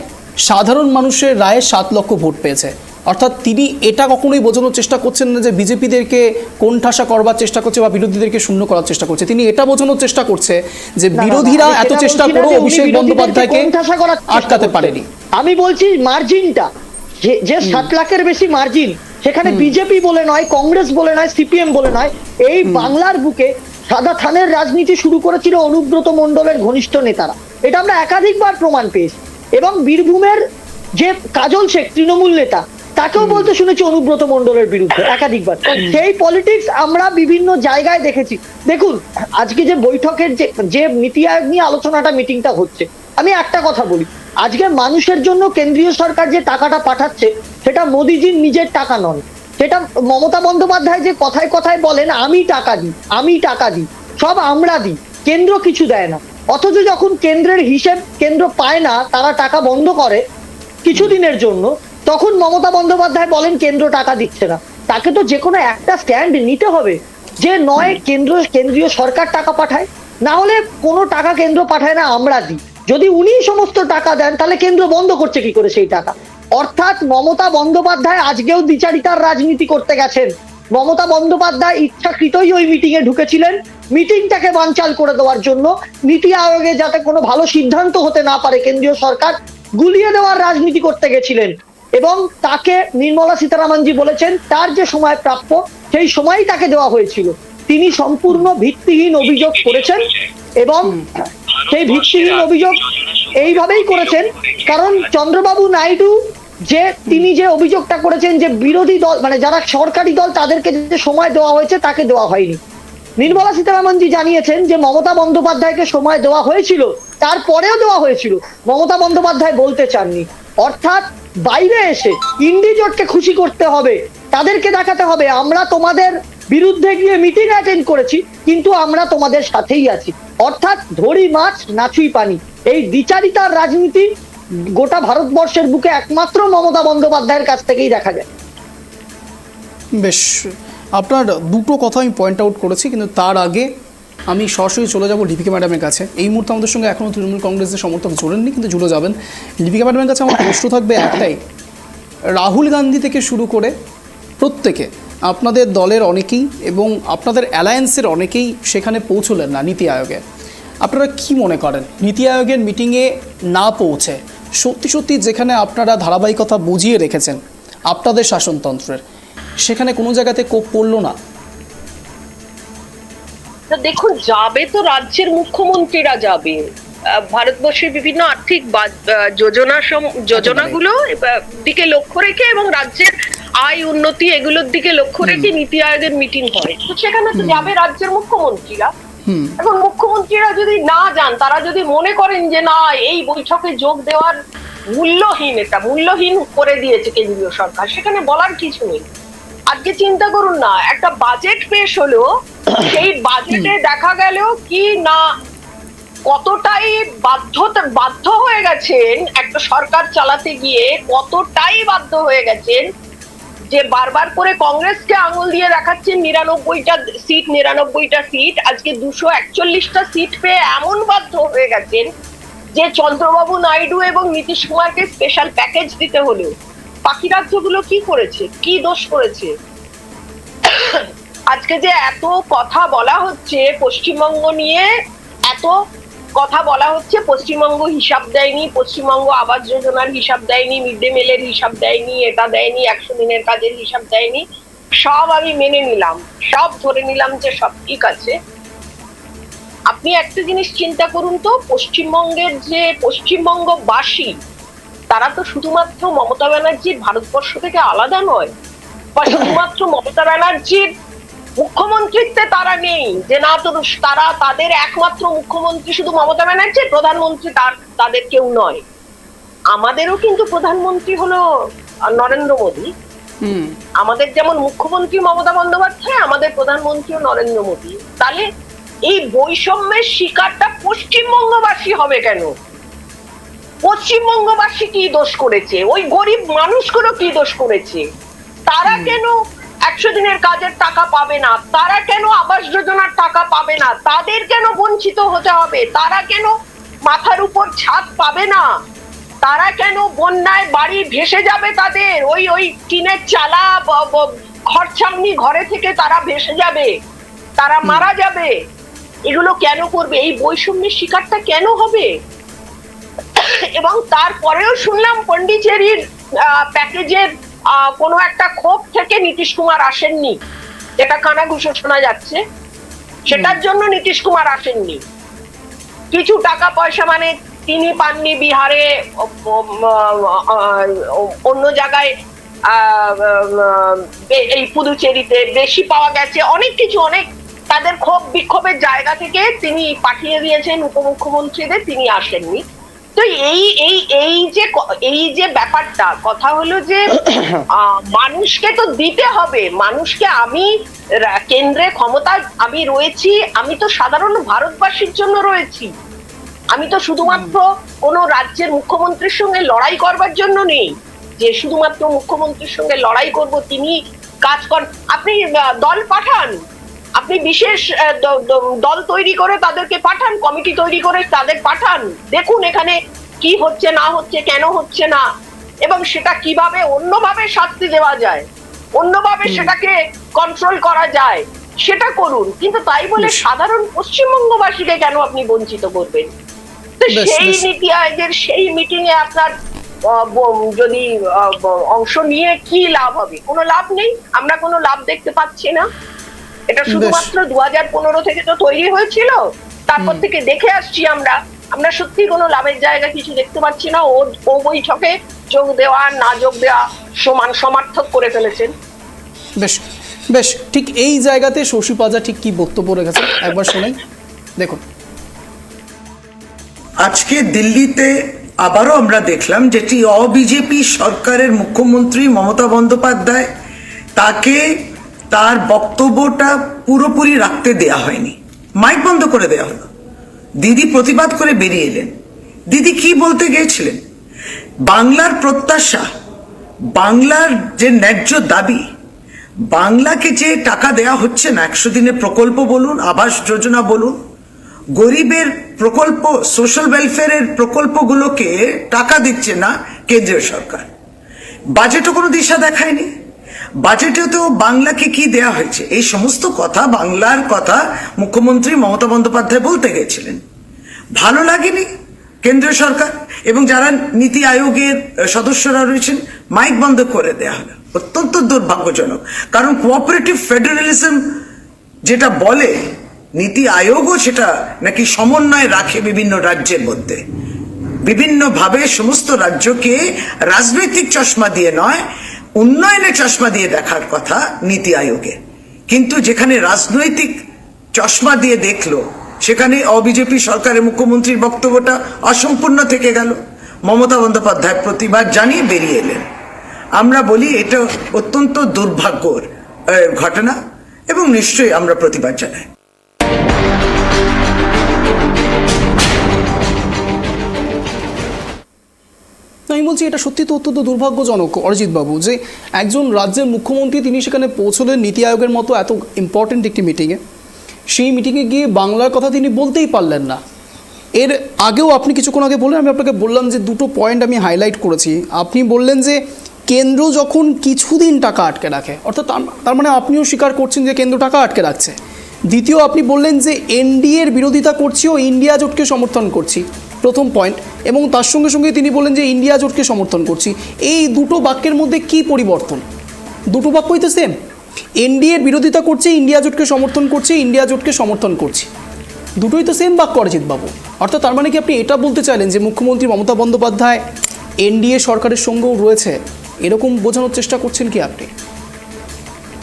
S1: সাধারণ মানুষের রায়ে 7 লক্ষ ভোট পেয়েছে। অর্থাৎ তিনি এটা কখনোই বোঝানোর চেষ্টা করছেন না যে বিজেপিদেরকে কোণঠাসা করবার চেষ্টা করছে বা বিরোধীদেরকে শূন্য করার চেষ্টা করছে। তিনি এটা বোঝানোর চেষ্টা করছে যে বিরোধীরা এত চেষ্টা করেও অভিষেক বন্দ্যোপাধ্যায়কে আটকাতে পারেনি।
S6: আমি বলছি মার্জিনটা যে 7 লাখের বেশি মার্জিন, সেখানে বিজেপি বলে নয়, কংগ্রেস বলে নয়, সিপিএম বলে নয়, এই বাংলার বুকে সাদা থানের রাজনীতি শুরু করেছিল অনুব্রত মণ্ডলের ঘনিষ্ঠ নেতারা। এটা আমরা একাধিকবার প্রমাণ পেয়েছি, এবং বীরভূমের যে কাজল শেখ তৃণমূল নেতা, তাকেও বলতে শুনেছি অনুব্রত মণ্ডলের বিরুদ্ধে একাধিকবার। সেই পলিটিক্স আমরা বিভিন্ন জায়গায় দেখেছি। দেখুন, আজকে যে বৈঠকের যে নীতি আয়োগ নিয়ে আলোচনাটা, মিটিংটা হচ্ছে, আমি একটা কথা বলি, আজকে মানুষের জন্য কেন্দ্রীয় সরকার যে টাকাটা পাঠাচ্ছে, সেটা মোদিজির নিজের টাকা নয়, সেটা মমতা বন্দ্যোপাধ্যায় যে কথায় কথায় বলেন আমি টাকা দিই, সব আমরা দিই, কেন্দ্র কিছু দেয় না। অথচ যখন কেন্দ্রের হিসেব কেন্দ্র পায় না, তারা টাকা বন্ধ করে কিছুদিনের জন্য, তখন মমতা বন্দ্যোপাধ্যায় বলেন কেন্দ্র টাকা দিচ্ছে না। তাকে তো যে কোনো একটা স্ট্যান্ড নিতে হবে, যে নয় কেন্দ্রীয় সরকার টাকা পাঠায়, না হলে কোনো টাকা কেন্দ্র পাঠায় না, আমরা দিই। যদি উনি সমস্ত টাকা দেন, তাহলে কেন্দ্র বন্ধ করছে কি করে সেই টাকা? অর্থাৎ মমতা বন্দ্যোপাধ্যায় আজকেও দ্বিচারিতার রাজনীতি করতে গেছেন। মমতা বন্দ্যোপাধ্যায় ইচ্ছাকৃতই ওই মিটিং এ ঢুকেছিলেন, মিটিংটাকে বানচাল করে দেওয়ার জন্য, নীতি আয়োগে যাতে কোনো ভালো সিদ্ধান্ত হতে না পারে কেন্দ্রীয় সরকার, গুলিয়ে দেওয়ার রাজনীতি করতে গেছিলেন। এবং তাকে নির্মলা সীতারামনজি বলেছেন তার যে সময় প্রাপ্য, সেই সময়ই তাকে দেওয়া হয়েছিল। তিনি সম্পূর্ণ ভিত্তিহীন অভিযোগ করেছেন, এবং সেই ভিত্তিহীন অভিযোগ এইভাবেই করেছেন কারণ চন্দ্রবাবু নাইডু তিনি যে অভিযোগটা করেছেন যে বিরোধী দল, মানে যারা সরকারি দল, তাদেরকে যে সময় দেওয়া হয়েছে তাকে দেওয়া হয়নি। নির্মলা সীতারামনজি জানিয়েছেন যে মমতা বন্দ্যোপাধ্যায়কে সময় দেওয়া হয়েছিল, তারপরেও দেওয়া হয়েছিল, মমতা বন্দ্যোপাধ্যায় বলতে চাননি। অর্থাৎ বাইরে এসে ইন্ডি জোটকে খুশি করতে হবে, তাদেরকে দেখাতে হবে আমরা তোমাদের বিরুদ্ধে গিয়ে মিটিং অ্যাটেন্ড করেছি, কিন্তু আমরা তোমাদের সাথেই আছি। অর্থাৎ ধরি মাছ নাচুই পানি, এই দ্বিচারিতার রাজনীতি গোটা ভারতবর্ষের বুকে একমাত্র মমতা বন্দ্যোপাধ্যায়ের কাছ থেকেই দেখা যায়।
S1: বেশ, আপনার দুটো কথা আমি পয়েন্ট আউট করেছি, কিন্তু তার আগে আমি সরাসরি চলে যাব লিপিকা ম্যাডামের কাছে। এই মুহূর্তে আমাদের সঙ্গে এখনও তৃণমূল কংগ্রেসের সমর্থক জোড়েননি, কিন্তু জুড়ে যাবেন। লিপিকা ম্যাডামের কাছে আমার প্রশ্ন থাকবে একটাই, রাহুল গান্ধী থেকে শুরু করে প্রত্যেকে, আপনাদের দলের অনেকেই এবং আপনাদের অ্যালায়েন্সের অনেকেই সেখানে পৌঁছলেন না নীতি আয়োগে। আপনারা কি মনে করেন নীতি আয়োগের মিটিংয়ে না পৌঁছে সত্যি সত্যি যেখানে আপনারা ধারাবাহিকতা বুঝিয়ে রেখেছেন আপনাদের শাসনতন্ত্রের, সেখানে কোনো জায়গাতে কোপ পড়লো না?
S5: তো দেখুন, যাবে তো রাজ্যের মুখ্যমন্ত্রীরা যাবে। ভারতবর্ষের বিভিন্ন আর্থিক যোজনাগুলো দিকে লক্ষ্য রেখে এবং রাজ্যের আয় উন্নতি এগুলোর দিকে লক্ষ্য রেখে নীতি আয়োগের মিটিং হয়, তো সেখানে তো যাবে রাজ্যের মুখ্যমন্ত্রীরা। এবং মুখ্যমন্ত্রীরা যদি না যান, তারা যদি মনে করেন যে না এই বৈঠকে যোগ দেওয়ার মূল্যহীন করে দিয়েছে কেন্দ্রীয় সরকার, সেখানে বলার কিছু নেই। আজকে চিন্তা করুন না, একটা বাজেট পেশ হলো, সেই বাজেটে দেখা গেল কি না কতটাই বাধ্য হয়ে গেছেন একটা সরকার চালাতে গিয়ে, কতটাই বাধ্য হয়ে গেছেন যে বারবার করে কংগ্রেসকে আঙুল দিয়ে দেখাচ্ছেন 99টা সিট, আজকে 241টা সিট পেয়ে এমন বাধ্য হয়ে গেছেন যে চন্দ্রবাবু নাইডু এবং নীতিশ কুমারকে স্পেশাল প্যাকেজ দিতে হলো। বাকি রাজ্যগুলো কি করেছে, কি দোষ করেছে? আজকে যে এত কথা বলা হচ্ছে পশ্চিমবঙ্গ নিয়ে, এত কথা বলা হচ্ছে পশ্চিমবঙ্গ হিসাব দেয়নি, পশ্চিমবঙ্গ আবাস যোজনার হিসাব দেয়নি, মিড ডে মিলের হিসাব দেয়নি, এটা দেয়নি, 100 দিনের কাজের হিসাব দেয়নি, সব আমি মেনে নিলাম, সব ধরে নিলাম যে সব ঠিক আছে। আপনি একটা জিনিস চিন্তা করুন তো, পশ্চিমবঙ্গবাসী তারা তো শুধুমাত্র মমতা ব্যানার্জির ভারতবর্ষ থেকে আলাদা নয়, বা শুধুমাত্র মমতা ব্যানার্জির মুখ্যমন্ত্রীত্বে তারা নেই যে না, তো তাদের একমাত্র মুখ্যমন্ত্রী শুধু মমতা ব্যানার্জি, প্রধানমন্ত্রী তাদের কেউ নয়। আমাদেরও কিন্তু প্রধানমন্ত্রী হলো নরেন্দ্র মোদী। আমাদের যেমন মুখ্যমন্ত্রী মমতা বন্দ্যোপাধ্যায়, আমাদের প্রধানমন্ত্রীও নরেন্দ্র মোদী। তাহলে এই বৈষম্যের শিকারটা পশ্চিমবঙ্গবাসী হবে কেন? পশ্চিমবঙ্গবাসী কি দোষ করেছে? ওই গরিব মানুষগুলো কি দোষ করেছে? তারা কেন 100 দিনের কাজের টাকা পাবে না? তারা কেন আবাস যোজনার টাকা পাবে না? তাদের কেন বঞ্চিত হতে হবে? তারা কেন মাথার উপর ছাদ পাবে না? তারা কেন বন্যায় বাড়ি ভেসে যাবে তাদের? ওই টিনের চালা ঘর ছাউনি ঘরে থেকে তারা ভেসে যাবে, তারা মারা যাবে। এগুলো কেন করবে? এই বৈষম্যের শিকারটা কেন হবে? এবং তারপরেও শুনলাম পন্ডিচেরির প্যাকেজের কোনো একটা ক্ষোভ থেকে নীতিশ কুমার আসেননি, এটা কানাঘুষো শোনা যাচ্ছে। সেটার জন্য নীতিশ কুমার আসেননি। কিছু টাকা পয়সা মানে তিনি পাননি বিহারে, অন্য জায়গায় এই পুদুচেরিতে বেশি পাওয়া গেছে, অনেক কিছু, অনেক তাদের ক্ষোভ বিক্ষোভের জায়গা থেকে তিনি পাঠিয়ে দিয়েছেন উপমুখ্যমন্ত্রীদের, তিনি আসেননি। তো এই যে ব্যাপারটা, কথা হলো যে মানুষকে তো দিতে হবে, মানুষকে আমি কেন্দ্রে ক্ষমতা আমি রয়েছি, আমি তো সাধারণ ভারতবাসীর জন্য রয়েছি, আমি তো শুধুমাত্র কোনো রাজ্যের মুখ্যমন্ত্রীর সঙ্গে লড়াই করবার জন্য নেই যে শুধুমাত্র মুখ্যমন্ত্রীর সঙ্গে লড়াই করব, তিনি কাজ করেন। আপনি দল পাঠান, আপনি বিশেষ দল তৈরি করে তাদেরকে পাঠান, কমিটি তৈরি করে তাদের পাঠান, দেখুন এখানে কি হচ্ছে না হচ্ছে, কেন হচ্ছে না, এবং সেটা কিভাবে অন্যভাবে শাস্তি দেওয়া যায়, অন্যভাবে সেটাকে কন্ট্রোল করা যায়, সেটা করুন। কিন্তু তাই বলে সাধারণ পশ্চিমবঙ্গবাসীকে কেন আপনি বঞ্চিত করবেন? তো সেই নীতি আয়োগের সেই মিটিং এ আপনার যদি অংশ নিয়ে কি লাভ হবে? কোনো লাভ নেই, আমরা কোনো লাভ দেখতে পাচ্ছি না। এটা শুধুমাত্র 2015 থেকে তো তৈরি হয়েছিল, তারপর থেকে দেখে আসছি আমরা সত্যি কোনো লাভের জায়গা কিছু দেখতে পাচ্ছি না। ও বৈঠকে যোগ দেওয়া না যোগ দেওয়া সমান সমার্থক করে ফেলেছেন।
S1: বেশ বেশ, ঠিক এই জায়গাতে শশী পাজা ঠিক কি বক্তব্য রেখেছেন একবার শোনাই, দেখুন।
S7: আজকে দিল্লিতে আবারও আমরা দেখলাম যেটি অবিজেপি সরকারের মুখ্যমন্ত্রী মমতা বন্দ্যোপাধ্যায়, তাকে তার বক্তব্যটা পুরোপুরি রাখতে দেয়া হয়নি, মাইক বন্ধ করে দেয়া হলো। দিদি প্রতিবাদ করে বেরিয়ে এলেন। দিদি কি বলতে গিয়েছিলেন? বাংলার প্রত্যাশা, বাংলার যে ন্যায্য দাবি, বাংলাকে যে টাকা দেয়া হচ্ছে না, 100 দিনের প্রকল্প বলুন, আবাস যোজনা বলুন, গরিবের প্রকল্প, সোশ্যাল ওয়েলফেয়ারের প্রকল্পগুলোকে টাকা দিচ্ছে না কেন্দ্রীয় সরকার। বাজেটও কোনো দিশা দেখায়নি। বাজেটে তো বাংলাকে কি দেয়া হয়েছে এই সমস্ত কথা, বাংলার কথা মুখ্যমন্ত্রী মমতা বন্দ্যোপাধ্যায় বলতে গেছিলেন। ভালো লাগেনি কেন্দ্রীয় সরকার এবং যারা নীতি আয়োগের সদস্যরা রয়েছেন, মাইক বন্ধ করে দেয়া হলো। অত্যন্ত দুর্ভাগ্যজনক, কারণ কোঅপারেটিভ ফেডারেলিজম যেটা বলে, নীতি আয়োগও সেটা নাকি সমন্বয় রাখে বিভিন্ন রাজ্যের মধ্যে, বিভিন্নভাবে সমস্ত রাজ্যকে রাজনৈতিক চশমা দিয়ে নয়, উন্নয়নের চশমা দিয়ে দেখার কথা নীতি আয়োগে। কিন্তু যেখানে রাজনৈতিক চশমা দিয়ে দেখলো, সেখানে বিজেপি সরকারের মুখ্যমন্ত্রীর বক্তব্যটা অসম্পূর্ণ থেকে গেল। মমতা বন্দ্যোপাধ্যায় প্রতিবাদ জানিয়ে বেরিয়ে এলেন। আমরা বলি এটা অত্যন্ত দুর্ভাগ্যর ঘটনা এবং নিশ্চয়ই আমরা প্রতিবাদ জানাই।
S1: আমি বলছি এটা সত্যি তো অত্যন্ত দুর্ভাগ্যজনক অরিজিৎ বাবু, যে একজন রাজ্যের মুখ্যমন্ত্রী তিনি সেখানে পৌঁছলেন নীতি আয়োগের মতো এত ইম্পর্টেন্ট একটি মিটিংয়ে, সেই মিটিংয়ে গিয়ে বাংলার কথা তিনি বলতেই পারলেন না। এর আগেও আপনি কিছুক্ষণ আগে বললেন, আমি আপনাকে বললাম যে দুটো পয়েন্ট আমি হাইলাইট করেছি। আপনি বললেন যে কেন্দ্র যখন কিছুদিন টাকা আটকে রাখে, অর্থাৎ তার মানে আপনিও স্বীকার করছেন যে কেন্দ্র টাকা আটকে রাখছে। দ্বিতীয়, আপনি বললেন যে এনডিএর বিরোধিতা করছি ও ইন্ডিয়া জোটকে সমর্থন করছি, প্রথম পয়েন্ট। এবং তার সঙ্গে সঙ্গে তিনি বললেন যে ইন্ডিয়া জোটকে সমর্থন করছি। এই দুটো বাক্যের মধ্যে কি পরিবর্তন? দুটো বাক্যই তো সেম। এনডিএর বিরোধিতা করছে, ইন্ডিয়া জোটকে সমর্থন করছে, ইন্ডিয়া জোটকে সমর্থন করছি, দুটোই তো সেম বাক্য অরিজিৎ বাবু। অর্থাৎ তার মানে কি আপনি এটা বলতে চাইলেন যে মুখ্যমন্ত্রী মমতা বন্দ্যোপাধ্যায় এনডিএ সরকারের সঙ্গেও রয়েছে, এরকম বোঝানোর চেষ্টা করছেন কি আপনি?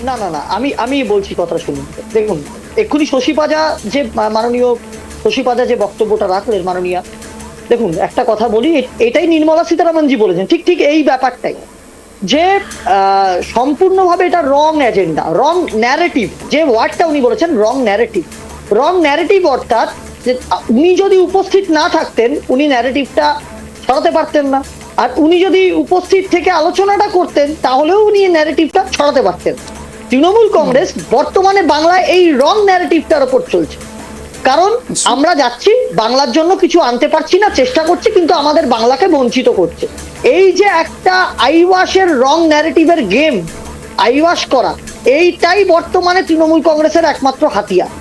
S6: না না না, আমি বলছি কথা শুনুন। দেখুন, এক্ষুনি শশী পাজা যে মাননীয় শশী পাজা যে বক্তব্যটা রাখলেন মাননীয়া, দেখুন একটা কথা বলি, এটাই নির্মলা সীতারামনজি বলেছেন, ঠিক এই ব্যাপারটাই, যে সম্পূর্ণভাবে এটা রং এজেন্ডা, রং ন্যারেটিভ, যে ওয়ার্ডটা উনি বলেছেন রং ন্যারেটিভ, অর্থাৎ যে উনি যদি উপস্থিত না থাকতেন উনি ন্যারেটিভটা ছড়াতে পারতেন না, আর উনি যদি উপস্থিত থেকে আলোচনাটা করতেন তাহলেও উনি ন্যারেটিভটা ছড়াতে পারতেন। তৃণমূল কংগ্রেস বর্তমানে বাংলায় এই রং ন্যারেটিভটার উপর চলছে, কারণ আমরা যাচ্ছি বাংলার জন্য কিছু আনতে পারছি না, চেষ্টা করছি, কিন্তু আমাদের বাংলাকে বঞ্চিত করছে। এই যে একটা আইওয়াশের রং ন্যারেটিভের গেম, আইওয়াশ করা, এইটাই বর্তমানে তৃণমূল কংগ্রেসের একমাত্র হাতিয়ার।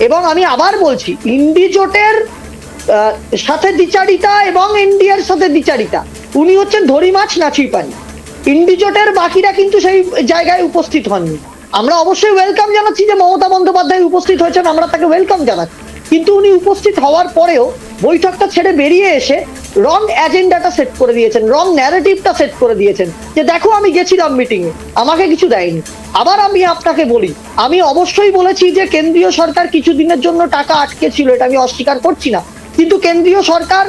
S6: এবং আমি আবার বলছি, ইন্ডি জোটের সাথে দ্বিচারিতা এবং এনডিএর সাথে দ্বিচারিতা, উনি হচ্ছেন ধরি মাছ নাচুই পানি। ইন্ডি জোটের বাকিরা কিন্তু সেই জায়গায় উপস্থিত হননি। আমরা অবশ্যই ওয়েলকাম জানাচ্ছি যে মমতা বন্দ্যোপাধ্যায় উপস্থিত হয়েছেন, আমরা তাকে ওয়েলকাম জানাচ্ছি, কিন্তু উনি উপস্থিত হওয়ার পরেও বৈঠকটা ছেড়ে বেরিয়ে এসে রং এজেন্ডাটা সেট করে দিয়েছেন, রং ন্যারেটিভটা সেট করে দিয়েছেন, যে দেখো আমি গেছিলাম মিটিংয়ে, আমাকে কিছু দেয়নি। আবার আমি আপনাকে বলি, আমি অবশ্যই বলেছি যে কেন্দ্রীয় সরকার কিছুদিনের জন্য টাকা আটকে ছিল, এটা আমি অস্বীকার করছি না, কিন্তু কেন্দ্রীয় সরকার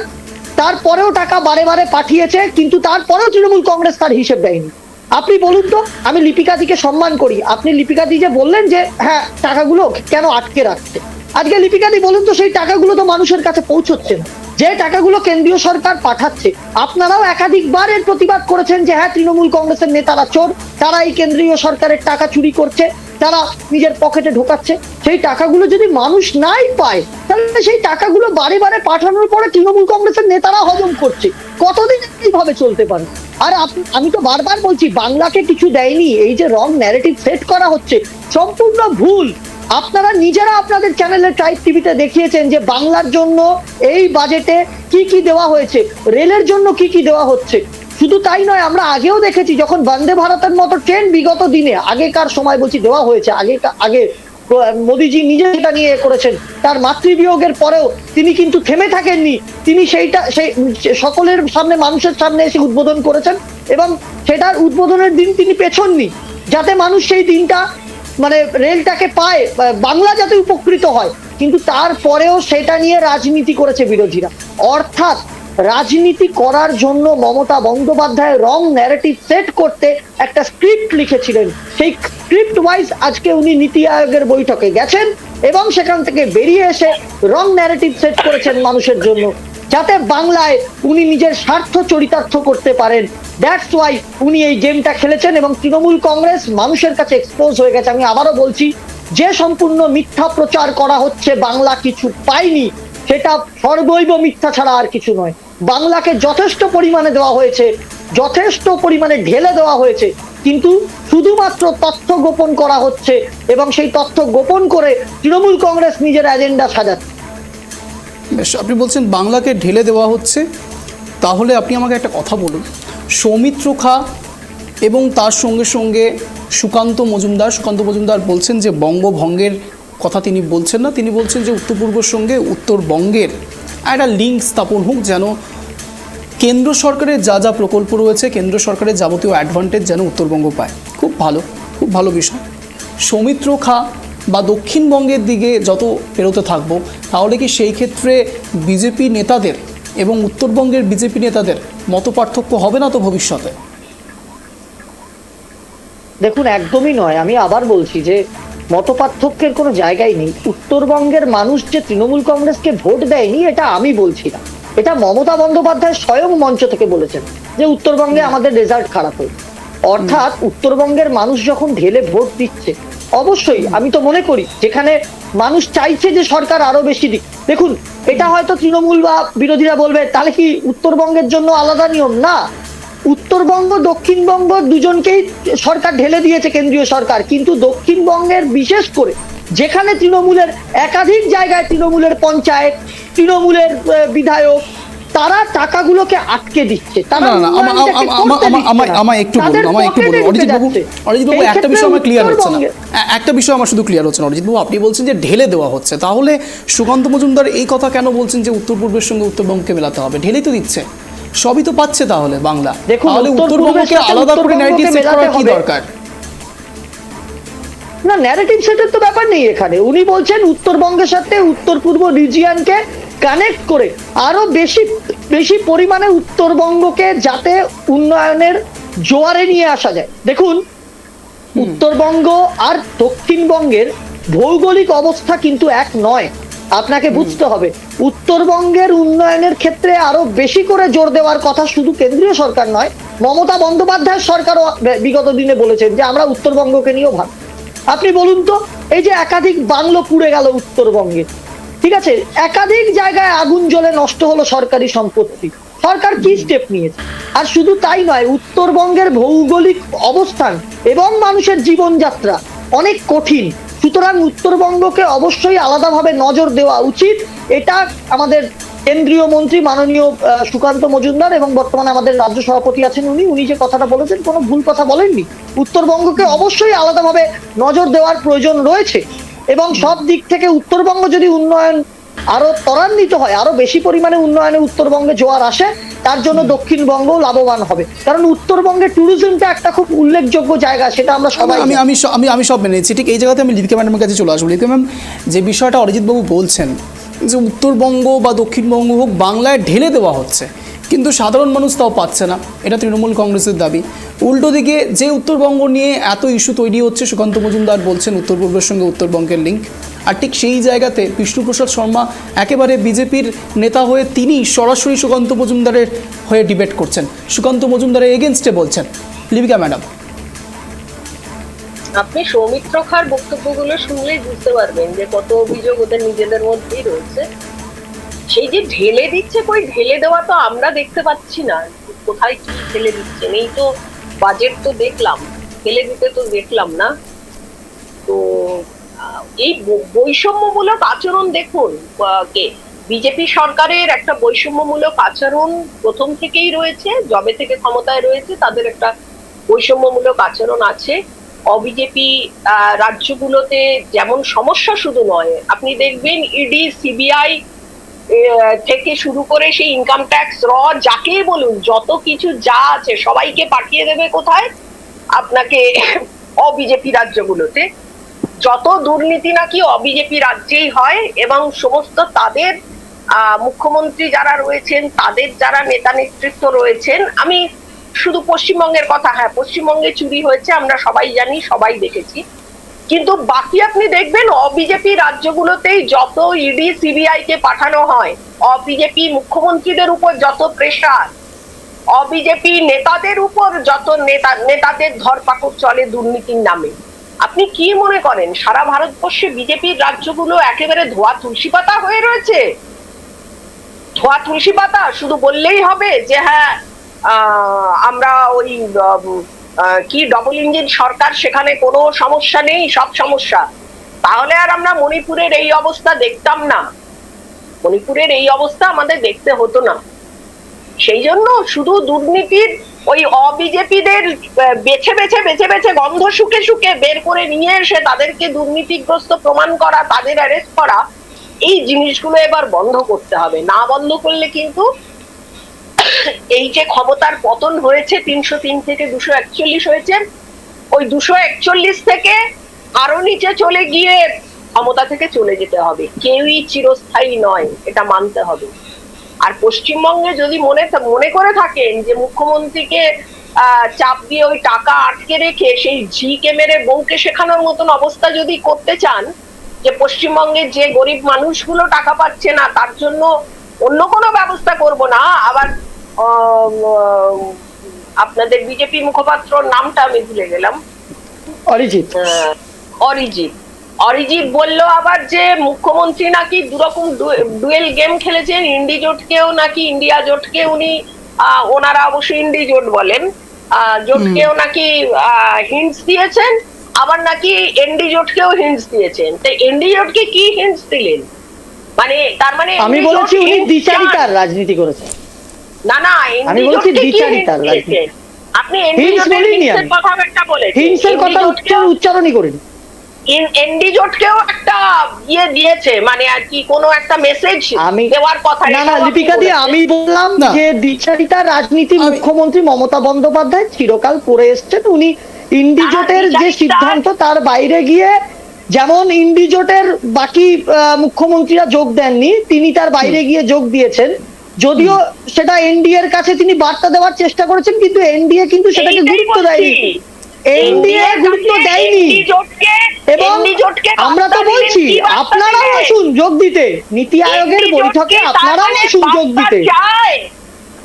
S6: তারপরেও টাকা বারে বারে পাঠিয়েছে, কিন্তু তারপরেও তৃণমূল কংগ্রেস তার হিসেব দেয়নি। আপনি বলুন তো, আমি লিপিকাদিকে সম্মান করি, আপনি লিপিকাদি যে বললেন যে হ্যাঁ টাকাগুলো কেন আটকে রাখছে, আজকে লিপিকাদি বলুন তো সেই টাকাগুলো তো মানুষের কাছে পৌঁছচ্ছে না, যে টাকাগুলো কেন্দ্রীয় সরকার পাঠাচ্ছে। আপনারাও একাধিকবার এর প্রতিবাদ করেছেন যে হ্যাঁ তৃণমূল কংগ্রেসের নেতারা চোর, তারা এই কেন্দ্রীয় সরকারের টাকা চুরি করছে, তারা নিজের পকেটে ঢোকাচ্ছে। সেই টাকাগুলো যদি মানুষ নাই পায়, তাহলে সেই টাকাগুলো বারে বারে পাঠানোর পরে তৃণমূল কংগ্রেসের নেতারা হজম করছে, কতদিন এইভাবে চলতে পারে? আর আমি তো বারবার বলছি, বাংলাকে কিছু দেয়নি, এই যে রং ন্যারেটিভ সেট করা হচ্ছে সম্পূর্ণ ভুল। আপনারা নিজেরা আপনাদের চ্যানেলে ট্রাইব টিভিতে দেখিয়েছেন যে বাংলার জন্য এই বাজেটে কি কি দেওয়া হয়েছে, রেলের জন্য কি কি দেওয়া হচ্ছে। শুধু তাই নয়, আমরা আগেও দেখেছি যখন বন্দে ভারতের মতো ট্রেন বিগত দিনে আগেকার সময় বলছি দেওয়া হয়েছে, আগে মোদিজি নিজে সেটা নিয়ে করেছেন, তার মাতৃবিয়োগের পরেও তিনি কিন্তু থেমে থাকেননি, তিনি সেই সকলের সামনে, মানুষের সামনে এসে উদ্বোধন করেছেন, এবং সেটার উদ্বোধনের দিন তিনি পেছননি, যাতে মানুষ সেই দিনটা মানে রেলটাকে পায়, বাংলা যাতে উপকৃত হয়। কিন্তু তারপরেও সেটা নিয়ে রাজনীতি করেছে বিরোধীরা, অর্থাৎ রাজনীতি করার জন্য মমতা বন্দ্যোপাধ্যায় রং ন্যারেটিভ সেট করতে একটা স্ক্রিপ্ট লিখেছিলেন। সেই স্ক্রিপ্ট ওয়াইজ আজকে উনি নীতি আয়োগের বৈঠকে গেছেন এবং সেখান থেকে বেরিয়ে এসে রং ন্যারেটিভ সেট করেছেন মানুষের জন্য, যাতে বাংলায় উনি নিজের স্বার্থ চরিতার্থ করতে পারেন। দ্যাটস ওয়াই উনি এই গেমটা খেলেছেন এবং তৃণমূল কংগ্রেস মানুষের কাছে এক্সপোজ হয়ে গেছে। আমি আবারও বলছি, যে সম্পূর্ণ মিথ্যা প্রচার করা হচ্ছে বাংলা কিছু পায়নি, সেটা সর্বৈব মিথ্যা ছাড়া আর কিছু নয়। বাংলাকে যথেষ্ট পরিমাণে দেওয়া হয়েছে, যথেষ্ট পরিমাণে ঢেলে দেওয়া হয়েছে, কিন্তু শুধুমাত্র তথ্য গোপন করা হচ্ছে এবং সেই তথ্য গোপন করে তৃণমূল কংগ্রেস নিজের এজেন্ডা সাজাচ্ছে।
S1: বেশ, আপনি বলছেন বাংলাকে ঢেলে দেওয়া হচ্ছে, তাহলে আপনি আমাকে একটা কথা বলুন, সৌমিত্র খা এবং তার সঙ্গে সঙ্গে সুকান্ত মজুমদার বলছেন যে বঙ্গভঙ্গের কথা তিনি বলছেন না, তিনি বলছেন যে উত্তর পূর্বের সঙ্গে উত্তরবঙ্গের একটা লিঙ্ক স্থাপন হোক, যেন কেন্দ্র সরকারের যা যা প্রকল্প রয়েছে, কেন্দ্র সরকারের যাবতীয় অ্যাডভান্টেজ যেন উত্তরবঙ্গ পায়। খুব ভালো বিষয়। সৌমিত্র খা বা দক্ষিণবঙ্গের দিকে যত পেরোতে থাকবো, তাহলে কি সেই ক্ষেত্রে বিজেপি নেতাদের এবং উত্তরবঙ্গের বিজেপি নেতাদের মত পার্থক্য হবে না তো ভবিষ্যতে?
S6: দেখুন, একদমই নয়। আমি আবার বলছি যে মতপার্থক্যের কোনো জায়গাই নেই। উত্তরবঙ্গের মানুষ যে তৃণমূল কংগ্রেসকে ভোট দেয়নি এটা আমি বলছি না, এটা মমতা বন্দ্যোপাধ্যায় স্বয়ং মঞ্চ থেকে বলেছেন যে উত্তরবঙ্গে আমাদের রেজাল্ট খারাপ হয়েছে। অর্থাৎ উত্তরবঙ্গের মানুষ যখন ঢেলে ভোট দিচ্ছে, অবশ্যই আমি তো মনে করি যেখানে মানুষ চাইছে যে সরকার আরো বেশি দিক। দেখুন, এটা হয়তো তৃণমূল বা বিরোধীরা বলবে তাহলে কি উত্তরবঙ্গের জন্য আলাদা নিয়ম? না, উত্তরবঙ্গ দক্ষিণবঙ্গ দুজনকেই সরকার ঢেলে দিয়েছে কেন্দ্রীয় সরকার, কিন্তু দক্ষিণবঙ্গের বিশেষ করে যেখানে তৃণমূলের একাধিক জায়গায় তৃণমূলের পঞ্চায়েত, তৃণমূলের বিধায়ক, তারা টাকাগুলোকে আটকে দিচ্ছে। তারা
S1: একটা বিষয় আমার শুধু ক্লিয়ার হচ্ছে না অরিজিৎ বাবু, আপনি বলছেন যে ঢেলে দেওয়া হচ্ছে, তাহলে সুকান্ত মজুমদার এই কথা কেন বলছেন যে উত্তর পূর্বের সঙ্গে উত্তরবঙ্গকে মেলাতে হবে? ঢেলেই তো দিচ্ছে, সবই তো পাচ্ছে তাহলে বাংলা, তাহলে উত্তরবঙ্গকে আলাদা করে ন্যারেটিভ সেট করার কি দরকার?
S6: না, ন্যারেটিভ সেটের তো ব্যাপার নেই এখানে। উনি বলছেন উত্তরবঙ্গের সাথে উত্তর পূর্ব রিজিয়নকে কানেক্ট করে আরো বেশি পরিমাণে উত্তরবঙ্গকে যাতে উন্নয়নের জোয়ারে নিয়ে আসা যায়। দেখুন, উত্তরবঙ্গ আর দক্ষিণবঙ্গের ভৌগোলিক অবস্থা কিন্তু এক নয়। আপনাকে বুঝতে হবে উত্তরবঙ্গের উন্নয়নের ক্ষেত্রে আরো বেশি করে জোর দেওয়ার কথা শুধু কেন্দ্রীয় সরকার নয়, মমতা বন্দ্যোপাধ্যায়ের সরকারও বিগত দিনে বলেছেন যে আমরা উত্তরবঙ্গকে নিয়েও ভাব। আপনি বলুন তো, এই যে একাধিক বাংলো পুড়ে গেল উত্তরবঙ্গে, ঠিক আছে, একাধিক জায়গায় আগুন জ্বলে নষ্ট হলো সরকারি সম্পত্তি, সরকার কি স্টেপ নিয়েছে? আর শুধু তাই নয়, উত্তরবঙ্গের ভৌগোলিক অবস্থান এবং মানুষের জীবনযাত্রা অনেক কঠিন, সুতরাং উত্তরবঙ্গকে অবশ্যই আলাদাভাবে নজর দেওয়া উচিত। এটা আমাদের কেন্দ্রীয় মন্ত্রী মাননীয় সুকান্ত মজুমদার এবং বর্তমানে আমাদের রাজ্য সভাপতি আছেন উনি যে কথাটা বলেছেন কোনো ভুল কথা বলেননি। উত্তরবঙ্গকে অবশ্যই আলাদাভাবে নজর দেওয়ার প্রয়োজন রয়েছে এবং সব দিক থেকে উত্তরবঙ্গ যদি উন্নয়ন আরো ত্বরান্বিত হয়, আরো বেশি পরিমাণে উন্নয়নে উত্তরবঙ্গে জোয়ার আসে, তার জন্য দক্ষিণবঙ্গ লাভবান হবে। কারণ উত্তরবঙ্গে ট্যুরিজমটা একটা খুব উল্লেখযোগ্য জায়গা, সেটা আমরা সবাই
S1: আমি সব মেনে নিচ্ছি। ঠিক এই জায়গাতে আমি লিপিকা ম্যাডামের কাছে চলে আসবো। লিপিকা ম্যাম, যে বিষয়টা অরিজিৎবাবু বলছেন যে উত্তরবঙ্গ বা দক্ষিণবঙ্গ হোক বাংলায় ঢেলে দেওয়া হচ্ছে, কিন্তু সাধারণ মানুষ তাও পাচ্ছে না, এটা তৃণমূল কংগ্রেসের দাবি। উল্টো দিকে যে উত্তরবঙ্গ নিয়ে এত ইস্যু তৈরি হচ্ছে, সুকান্ত মজুমদার বলছেন উত্তর পূর্বের সঙ্গে উত্তরবঙ্গের লিঙ্ক, আর ঠিক সেই জায়গাতে বিষ্ণুপ্রসাদ শর্মা একেবারে বিজেপির নেতা হয়ে তিনি সরাসরি সুকান্ত মজুমদারের হয়ে ডিবেট করছেন, সুকান্ত মজুমদারের এগেনস্টে বলছেন। লিপিকা ম্যাডাম,
S5: আপনি সৌমিত্র খার বক্তব্যগুলো শুনলেই বুঝতে পারবেন যে কত অভিযোগ ওদের নিজেদের মধ্যেই রয়েছে। সেই যে ঢেলে দিচ্ছে, কই ঢেলে দেওয়া তো আমরা দেখতে পাচ্ছি না, কোথায় কি ঢেলে দিচ্ছেন? এই তো বাজেট তো দেখলাম, ঢেলে দিতে তো দেখলাম না। তো এই বৈষম্যমূলক আচরণ দেখুন, বিজেপি সরকারের একটা বৈষম্যমূলক আচরণ প্রথম থেকেই রয়েছে, যবে থেকে ক্ষমতায় রয়েছে তাদের একটা বৈষম্যমূলক আচরণ আছে। অবিজেপি রাজ্যগুলোতে যেমন সমস্যা শুধু নয়, আপনি দেখবেন ইডি, সিবিআই থেকে শুরু করে সেই ইনকাম ট্যাক্স, যাকে বলুন, যত কিছু যা আছে সবাইকে পাঠিয়ে দেবে কোথায়? আপনাকে অবিজেপি রাজ্যগুলোতে। যত দুর্নীতি নাকি অবিজেপি রাজ্যেই হয় এবং সমস্ত তাদের মুখ্যমন্ত্রী যারা রয়েছেন, তাদের যারা নেতা নেতৃত্ব রয়েছেন, আমি শুধু পশ্চিমবঙ্গের কথা, হ্যাঁ পশ্চিমবঙ্গে চুরি হয়েছে আমরা সবাই জানি, সবাই দেখেছি, কিন্তু বাকি আপনি দেখবেন অবিজেপি রাজ্যগুলোতেই যত ইডি সিবিআই কে পাঠানো হয়, অবিজেপি মুখ্যমন্ত্রীদের উপর যত প্রেশার, অবিজেপি নেতাদের উপর যত নেতাদের ধরপাকড় চলে দুর্নীতির নামে। আপনি কি মনে করেন সারা ভারতবর্ষে বিজেপির রাজ্যগুলো একেবারে ধোয়া তুলসী পাতা হয়ে রয়েছে? ধোয়া তুলসী পাতা শুধু বললেই হবে যে হ্যাঁ আমরা ওই কি ডবল ইঞ্জিন সরকার, সেখানে কোনো সমস্যা নেই, সব সমস্যা, তাহলে আর আমরা মণিপুরের এই অবস্থা দেখতাম না, মণিপুরের এই অবস্থা আমাদের দেখতে হতো না। সেই জন্য শুধু দুর্নীতির ওই অবিজেপিদের বেছে বেছে বেছে বেছে গন্ধ শুকে শুকে বের করে নিয়ে এসে তাদেরকে দুর্নীতিগ্রস্ত প্রমাণ করা, তাদের অ্যারেস্ট করা, এই জিনিসগুলো এবার বন্ধ করতে হবে। না বন্ধ করলে কিন্তু এই যে ক্ষমতার পতন হয়েছে 303 থেকে 241 হয়েছে, ওই 241 থেকে আরো নিচে চলে গিয়ে ক্ষমতা থেকে চলে যেতে হবে। কেউই চিরস্থায়ী নয়, এটা মানতে হবে। আর পশ্চিমবঙ্গে যদি মনে করে থাকেন যে মুখ্যমন্ত্রীকে চাপ দিয়ে ওই টাকা আটকে রেখে সেই ঝিকে মেরে বউকে শেখানোর মতন অবস্থা যদি করতে চান, যে পশ্চিমবঙ্গের যে গরিব মানুষগুলো টাকা পাচ্ছে না তার জন্য অন্য কোনো ব্যবস্থা করব না, আবার আপনাদের বিজেপি মুখপাত্রর নামটা আমি ভুলে গেলাম,
S6: অরিজিৎ
S5: অরিজিৎ বললো আবার যে মুখ্যমন্ত্রী নাকি দুরকম ডুয়েল গেম খেলেছেন, ইন্ডি জোটকেও নাকি, ইন্ডিয়া জোটকে উনি ওনারা অবশ্যই ইন্ডি জোট বলেন, জোটকেও নাকি হিন্টস দিয়েছেন, আবার নাকি এনডি জোটকেও হিন্টস দিয়েছেন। তো এনডি জোটকে কি হিন্টস দিলেন? মানে তার মানে
S6: আমি বলেছি উনি দ্বিচারিতার রাজনীতি করেছেন।
S5: না না,
S6: আমি বলছি দ্বিচারিতার রাজনীতি।
S5: আপনি এনডি জোটের হিন্টসের কথাটা বলেছেন,
S6: হিন্টসের কথা উচ্চারণই করেন।
S5: এনডি জোটকেও একটা দিয়েছে, মানে আর কি কোনো একটা মেসেজ দেওয়ার কথা।
S6: না না লিপিকা দি, আমি বললাম যে দ্বিচারিতার রাজনীতি মুখ্যমন্ত্রী মমতা বন্দ্যোপাধ্যায় চিরকাল করে এসছেন। উনি ইন্ডি জোটের যে সিদ্ধান্ত তার বাইরে গিয়ে, যেমন ইন্ডি জোটের বাকি মুখ্যমন্ত্রীরা যোগ দেননি, তিনি তার বাইরে গিয়ে যোগ দিয়েছেন। যদিও সেটা এনডিএ এর কাছে তিনি বার্তা দেওয়ার চেষ্টা করেছেন, কিন্তু এনডিএ কিন্তু সেটাকে গুরুত্ব দেয়নি, এনডিএ গুরুত্ব দেয়নি। এবং আমরা তো বলছি আপনারাও আসুন যোগ দিতে, নীতি আয়োগের বৈঠকে আপনারাও আসুন যোগ দিতে।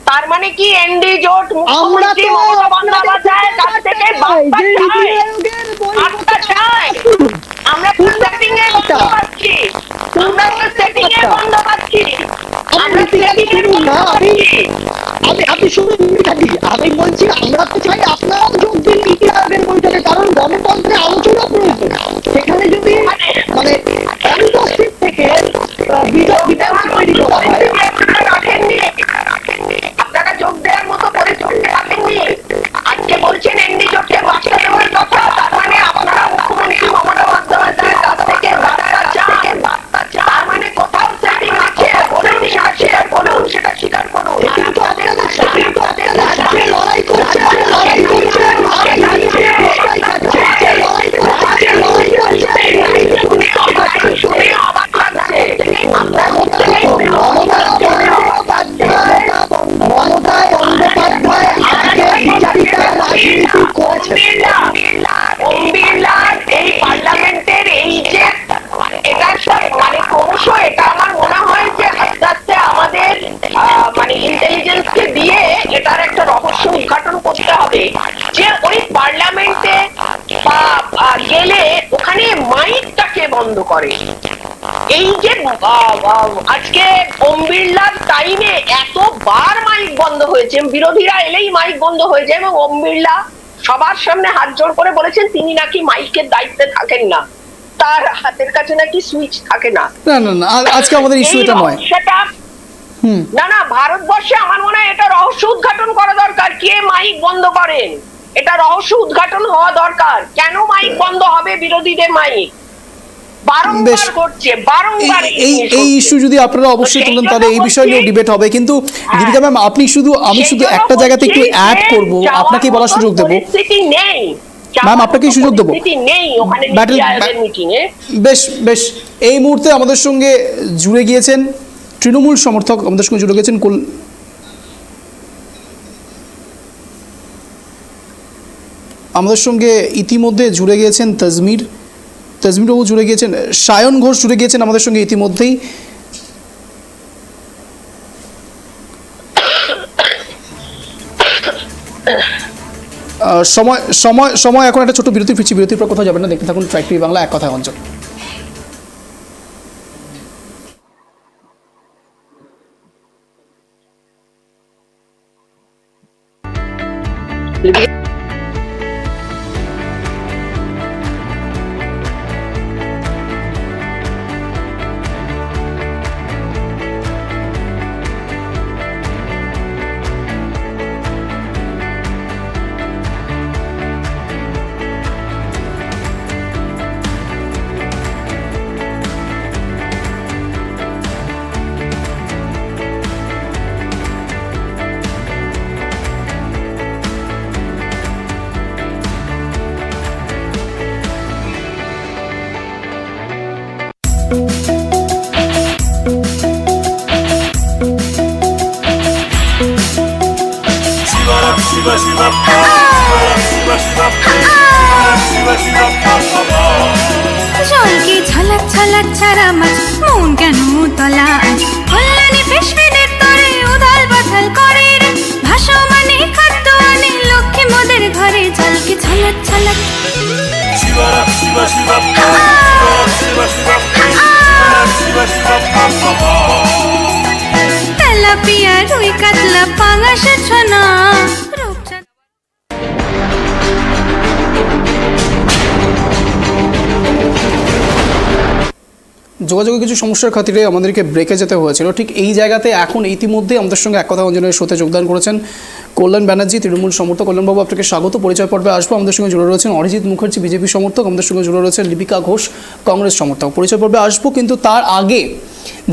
S5: তার মানে কি এনডি জোট মুখ্যমন্ত্রী মমতা বন্দ্যোপাধ্যায়ের কাছ থেকে বার্তা চায়? আমরা তো সেটিং এ বন্ধ পাচ্ছি, আমরা তো সেটিং এ বন্ধ পাচ্ছি, আমরা সেটিং এ বন্ধ পাচ্ছি।
S6: আপনি শুনুন, আমি বলছি আমরা তো চাই আপনারাও যোগ দিন নীতি আয়োগের বৈঠকে, কারণ গণতন্ত্রে আলোচনা প্রয়োজন। সেখানে যদি মানে অনুপস্থিত থেকে বিধান তৈরি করা হয়,
S5: আপনারা যোগ দেওয়ার মতো পরিস্থিতি রাখেননি। আজকে বলছেন এনডি জোটকে বার্তা দেওয়ার কথা, তার মানে আপনারা মুখ্যমন্ত্রী মমতা বন্দ্যোপাধ্যায়ের কাছ থেকে বার্তা চান। তার মানে কোথাও সেটিং আছে, বলুন সেটা স্বীকার করুন, সেটা স্বীকার করুন।
S6: লড়াই করছে, লড়াই করছে,
S5: শুনে অবাক লাগছে। আপনার এই পার্লামেন্টের এই যে এটা মানে ক্রমশ এটা আমার মনে হয় যে আস্তে আস্তে আমাদের মানে ইন্টেলিজেন্সকে দিয়ে এটার একটা রহস্য উদ্ঘাটন করতে হবে, যে ওই পার্লামেন্টে গেলে ওখানে মাইকটাকে বন্ধ করে। এই যে আজকে ওম বিড়লার টাইমে এতবার মাইক বন্ধ হয়েছে, বিরোধীরা এলেই মাইক বন্ধ হয়ে যায়, এবং ওম বিড়লা সবার সামনে হাত জোড় করে বলেছেন তিনি নাকি মাইকের দায়িত্বে থাকেন না, তার হাতের কাছে নাকি সুইচ থাকে না।
S1: না না না, আজকে আমাদের ইস্যু এটা নয়।
S5: সেটা না না, ভারতবর্ষে আমার মনে হয় এটা রহস্য উদ্ঘাটন করা দরকার, কে মাইক বন্ধ করেন, এটা রহস্য উদ্ঘাটন হওয়া দরকার। কেন মাইক বন্ধ হবে বিরোধীদের মাইক? বারংবার করছে, বারংবার
S1: এই ইস্যু যদি আপনারা অবশ্যই তুলেন তাহলে এই বিষয় নিয়ে ডিবেট হবে। কিন্তু দীপিকা ম্যাম, আমি শুধু একটা জায়গাতে একটু অ্যাড করব, আপনাকে বলার সুযোগ দেব।
S5: নেই
S1: ম্যাম, আপনাকেই সুযোগ দেবো। বেশ বেশ, এই মুহূর্তে আমাদের সঙ্গে জুড়ে গিয়েছেন তৃণমূল সমর্থক, আমাদের সঙ্গে জুড়ে গেছেন আমাদের সঙ্গে ইতিমধ্যে জুড়ে গিয়েছেন তাজমিরবাবু জুড়ে গিয়েছেন, সায়ন ঘোষ জুড়ে গিয়েছেন আমাদের সঙ্গে ইতিমধ্যেই। সময় সময় সময় এখন একটা ছোট বিরতি, ফিরছি, বিরতির পর কোথাও যাবেন না, দেখতে থাকুন ট্রাইব টিভি বাংলা, এক কথায় অঞ্চল।
S8: জলকে ঝলক ঝলক ছাড়া মাছ মন কেন তলা আজ কল্যাণী ফিসফিদের তরে উদাল বাথাল করে রে ভাসমানে খাদ্য আনে লক্ষ্মী মোদের ঘরে জলকে ঝলক ঝলক তেলাপিয়া রুই কাতলা পাঙাশ ছনা রূপচাঁদ
S1: যোগাযোগের কিছু সমস্যার খাতিরে আমাদেরকে ব্রেকে যেতে হয়েছিল। ঠিক এই জায়গাতে এখন ইতিমধ্যে আমাদের সঙ্গে এক কথা অঞ্জনের শোতে যোগদান করেছেন কল্যাণ ব্যানার্জি, তৃণমূল সমর্থক। কল্যাণবাবু, আপনাকে স্বাগত। পরিচয় পর্বে আসবো। আমাদের সঙ্গে জুড়ে রয়েছেন অরিজিৎ মুখার্জি, বিজেপি সমর্থক। আমাদের সঙ্গে জুড়ে রয়েছেন লিপিকা ঘোষ, কংগ্রেস সমর্থক। পরিচয় পর্বে আসবো, কিন্তু তার আগে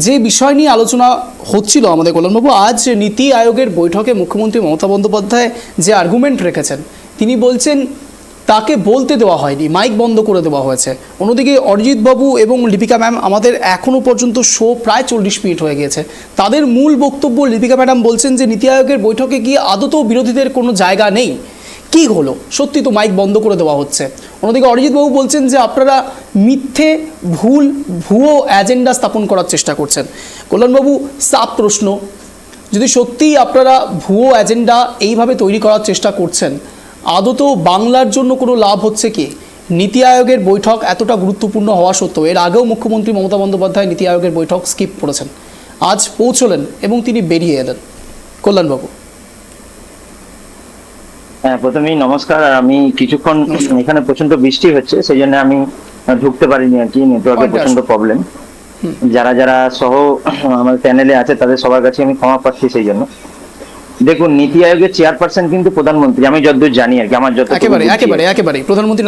S1: যে বিষয় নিয়ে আলোচনা হচ্ছিল আমাদের কল্যাণবাবু, আজ নীতি আয়োগের বৈঠকে মুখ্যমন্ত্রী মমতা বন্দ্যোপাধ্যায় যে আর্গুমেন্ট রেখেছেন, তিনি বলছেন তাকে বলতে দেওয়া হয়নি, মাইক বন্ধ করে দেওয়া হয়েছে। অন্যদিকে অরিজিৎবাবু এবং লিপিকা ম্যাম, আমাদের এখনও পর্যন্ত শো প্রায় 40 মিনিট হয়ে গিয়েছে। তাদের মূল বক্তব্য, লিপিকা ম্যাডাম বলছেন যে নীতি আয়োগের বৈঠকে গিয়ে আদতেও বিরোধীদের কোনো জায়গা নেই। কি হলো? সত্যি তো মাইক বন্ধ করে দেওয়া হচ্ছে। অন্যদিকে অরিজিৎবাবু বলছেন যে আপনারা মিথ্যে ভুয়ো এজেন্ডা স্থাপন করার চেষ্টা করছেন। কল্যাণবাবু, সাফ প্রশ্ন, যদি সত্যিই আপনারা ভুয়ো এজেন্ডা এইভাবে তৈরি করার চেষ্টা করছেন, আদতেও বাংলার জন্য কোনো লাভ হচ্ছে কি? নীতি আয়োগের বৈঠক এতটা গুরুত্বপূর্ণ হওয়া সত্ত্বেও এর আগেও মুখ্যমন্ত্রী মমতা বন্দ্যোপাধ্যায় নীতি আয়োগের বৈঠক স্কিপ করেছেন। আজ পৌঁছলেন এবং তিনি বেরিয়ে এলেন। কল্যাণবাবু।
S9: হ্যাঁ, প্রথমেই নমস্কার। আর আমি কিছুক্ষণ এখানে প্রচন্ড বৃষ্টি হচ্ছে, সেই জন্য আমি ঢুকতে পারিনি আর কি, নেটওয়ার্কের প্রচন্ড প্রবলেম। যারা যারা সহ আমার চ্যানেলে আছে তাদের সবার কাছে আমি ক্ষমা পাচ্ছি সেই জন্য। দেখুন, নীতি আয়োগের চেয়ারপারসন কিন্তু প্রধানমন্ত্রী, আমি যতদূর জানি আর কি, আমার যত
S1: একেবারে প্রধানমন্ত্রী।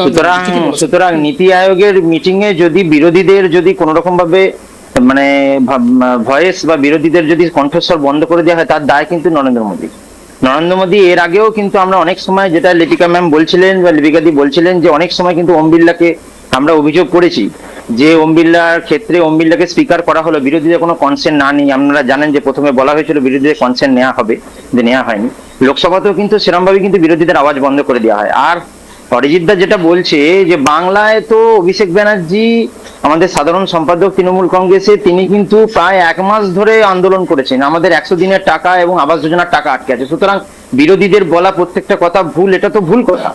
S9: সুতরাং নীতি আয়োগের মিটিং এ যদি বিরোধীদের যদি কোন রকম ভাবে মানে ভয়েস বা বিরোধীদের যদি কণ্ঠস্বর বন্ধ করে দেওয়া হয়, তার দায় কিন্তু নরেন্দ্র মোদী। এর আগেও কিন্তু আমরা অনেক সময়, যেটা লিপিকা ম্যাম বলছিলেন বা লিপিকাদি বলছিলেন, যে অনেক সময় কিন্তু ওম বিড়লাকে আমরা অভিযোগ করেছি যে ওম বিড়লার ক্ষেত্রে ওম বিড়লাকে স্পিকার করা হলো, বিরোধীদের কোনো কনসেন্ট না নিয়ে। আপনারা জানেন যে প্রথমে বলা হয়েছিল বিরোধীদের কনসেন্ট নেওয়া হবে, যে নেওয়া হয়নি। লোকসভাতেও কিন্তু সেরকমভাবে কিন্তু বিরোধীদের আওয়াজ বন্ধ করে দেওয়া হয়। আর অরিজিৎদা যেটা বলছে যে বাংলায় তো অভিষেক ব্যানার্জি আমাদের সাধারণ সম্পাদক তৃণমূল কংগ্রেসে, তিনি কিন্তু প্রায় 1 মাস ধরে আন্দোলন করেছেন, আমাদের 100 দিনের টাকা এবং আবাস যোজনার টাকা আটকে আছে। সুতরাং বিরোধীদের বলা প্রত্যেকটা কথা ভুল, এটা তো ভুল কথা।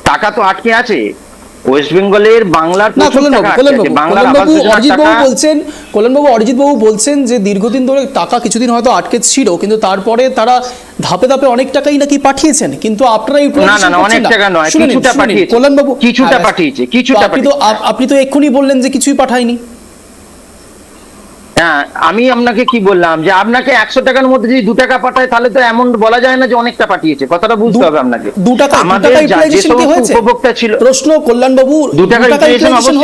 S9: টাকা তো আটকে আছে ওয়েস্ট বেঙ্গলের, বাংলার
S1: কল্যাণবাবু অরিজিৎবাবু বলছেন যে দীর্ঘদিন ধরে টাকা কিছুদিন হয়তো আটকে ছিল, কিন্তু তারপরে তারা ধাপে ধাপে অনেক টাকাই নাকি পাঠিয়েছেন, কিন্তু আপনারা
S9: অনেক টাকা নয়, কিছুটা পাঠিয়েছে
S1: কল্যাণবাবু,
S9: কিছুটা পাঠিয়েছে।
S1: আপনি তো এক্ষুনি বললেন যে কিছুই পাঠায়নি।
S9: হ্যাঁ, আমি আপনাকে কি বললাম যে আপনাকে 100 টাকার মধ্যে যদি 2 টাকা পাঠায়, তাহলে তো এমন বলা যায় না যে অনেকটা পাঠিয়েছে। কথাটা বুঝতে হবে আপনাকে।
S1: 2 টাকা
S9: আমাদের যে সমস্ত উপভোক্তা ছিল,
S1: প্রশ্ন কল্যাণবাবু,
S9: 2 টাকা ইনফ্লেশন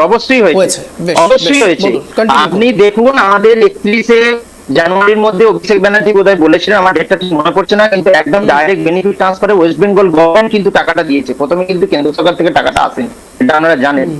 S9: অবশ্যই হয়েছে। আপনি দেখুন, আমাদের 31শে জানুয়ারির মধ্যে অভিষেক ব্যানার্জি বোধহয় বলেছিলেন, আমার ডেটটা ঠিক মনে পড়ছে না, কিন্তু একদম ডাইরেক্ট বেনিফিট ট্রান্সফারে ওয়েস্ট বেঙ্গল গভর্নমেন্ট কিন্তু টাকাটা দিয়েছে। প্রথমে কিন্তু কেন্দ্র সরকার থেকে টাকাটা আসেনি, এটা আপনারা জানেন।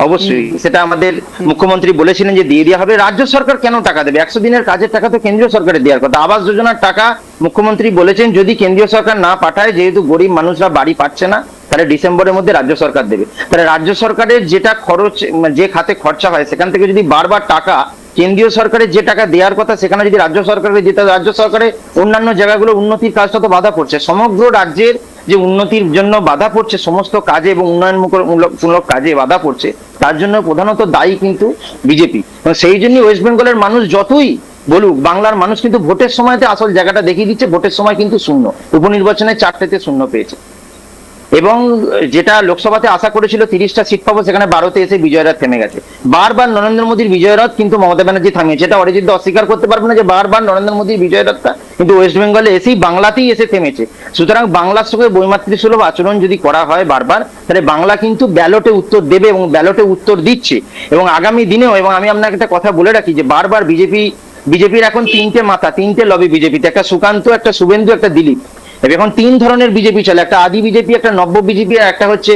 S9: অবশ্যই সেটা আমাদের মুখ্যমন্ত্রী বলেছিলেন যে দিয়ে দেওয়া হবে। রাজ্য সরকার কেন টাকা দেবে? 100 দিনের কাজের টাকা তো কেন্দ্রীয় সরকারের দেওয়ার কথা। আবাস যোজনার টাকা মুখ্যমন্ত্রী বলেছেন যদি কেন্দ্রীয় সরকার না পাঠায়, যেহেতু গরিব মানুষরা বাড়ি পাচ্ছে না, তাহলে ডিসেম্বরের মধ্যে রাজ্য সরকার দেবে। তাহলে রাজ্য সরকারের যেটা খরচ, যে খাতে খরচা হয়, সেখান থেকে যদি বারবার টাকা কেন্দ্রীয় সরকারের যে টাকা দেওয়ার কথা, সেখানে যদি রাজ্য সরকারের যেটা, রাজ্য সরকারের অন্যান্য জায়গাগুলো উন্নতির কাজটা তো বাধা পড়ছে। সমগ্র রাজ্যের যে উন্নতির জন্য বাধা পড়ছে, সমস্ত কাজে এবং উন্নয়নমূলক কাজে বাধা পড়ছে, তার জন্য প্রধানত দায়ী কিন্তু বিজেপি। সেই জন্য ওয়েস্ট বেঙ্গলের মানুষ যতই বলুক, বাংলার মানুষ কিন্তু ভোটের সময়তে আসল জায়গাটা দেখিয়ে দিচ্ছে। ভোটের সময় কিন্তু শূন্য, উপনির্বাচনে 4টেতে শূন্য পেয়েছে। এবং যেটা লোকসভাতে আশা করেছিল 30টা সিট পাবো, সেখানে 12তে এসে বিজয়রথ থেমে গেছে। বারবার নরেন্দ্র মোদীর বিজয়রথ কিন্তু মমতা ব্যানার্জি থামিয়েছে। এটা অরিজিৎ অস্বীকার করতে পারবে না যে বারবার নরেন্দ্র মোদীর বিজয়রথটা কিন্তু ওয়েস্ট বেঙ্গলে এসেই, বাংলাতেই এসে থেমেছে। সুতরাং বাংলার সঙ্গে বৈমাতৃসুলভ আচরণ যদি করা হয় বারবার, তাহলে বাংলা কিন্তু ব্যালটে উত্তর দেবে এবং ব্যালটে উত্তর দিচ্ছে। এবং আগামী দিনেও, এবং আমি আপনাকে একটা কথা বলে রাখি যে বারবার বিজেপির এখন 3টে মাথা, 3টে লবি বিজেপিতে, একটা সুকান্ত, একটা শুভেন্দু, একটা দিলীপ। এখন 3 ধরনের বিজেপি চলে, একটা আদি বিজেপি, একটা নব্য বিজেপি, আর একটা হচ্ছে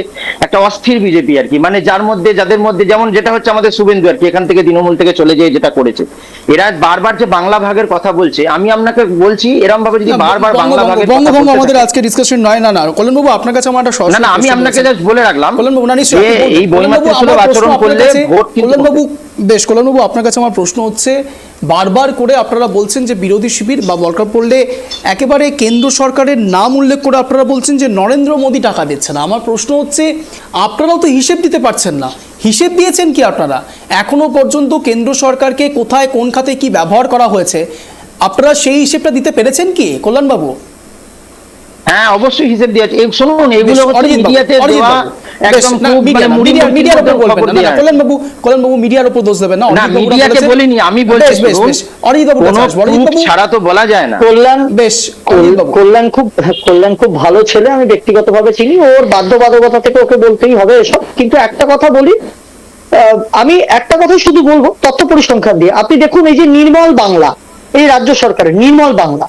S9: একটা অস্থির বিজেপি আর কি, মানে যাদের মধ্যে যেমন যেটা হচ্ছে আমাদের শুভেন্দু আর কি, এখান থেকে তৃণমূল থেকে চলে যেয়ে যেটা করেছে, এরা বারবার যে বাংলা ভাগের কথা বলছে, আমি আপনাকে বলছি এরকম ভাবে যদি বারবার বাংলা ভাগের
S1: বঙ্গভঙ্গ আমাদের আজকে ডিসকাশন নয়। না কল্যাণবাবু আপনার কাছে আমার একটা
S9: না আমি আপনাকে জাস্ট বলে রাখলাম
S1: কল্যাণবাবু না
S9: যে এই বৈমাত্রসুলভ আচরণ করলে ভোট কিন্তু
S1: কল্যাণবাবু বেশ কল্যাণবাবু আপনার কাছে আমার প্রশ্ন হচ্ছে, বারবার করে আপনারা বলছেন যে বিরোধী শিবির বা দরকার পড়লে একেবারে কেন্দ্র সরকারের নাম উল্লেখ করে আপনারা বলছেন যে নরেন্দ্র মোদী টাকা দিচ্ছে না। আমার প্রশ্ন হচ্ছে, আপনারাও তো হিসেব দিতে পারছেন না, হিসেব দিয়েছেন কি আপনারা? এখনো পর্যন্ত কেন্দ্র সরকারকে কোথায় কোন খাতে কি ব্যবহার করা হয়েছে আপনারা সেই হিসেবটা দিতে পেরেছেন কি কল্যাণবাবু?
S9: হ্যাঁ অবশ্যই হিসেব দিয়েছে। শুনুন, এগুলো হচ্ছে মিডিয়াতে দেওয়া একদম
S1: মিডিয়ার উপর বলবেন না কল্যাণবাবু মিডিয়ার উপর দোষ দেবেন না।
S9: মিডিয়াকে বলিনি, আমি বলছি ছাড়া তো বলা যায় না।
S6: কল্যাণ খুব ভালো ছেলে, আমি ব্যক্তিগতভাবে চিনি, ওর বাধ্যবাধকতা থেকে ওকে বলতেই হবে এসব। কিন্তু একটা কথা বলি, আমি একটা কথাই শুধু বলবো তথ্য পরিসংখ্যান দিয়ে। আপনি দেখুন, এই যে নির্মল বাংলা, এই রাজ্য সরকারের নির্মল বাংলা,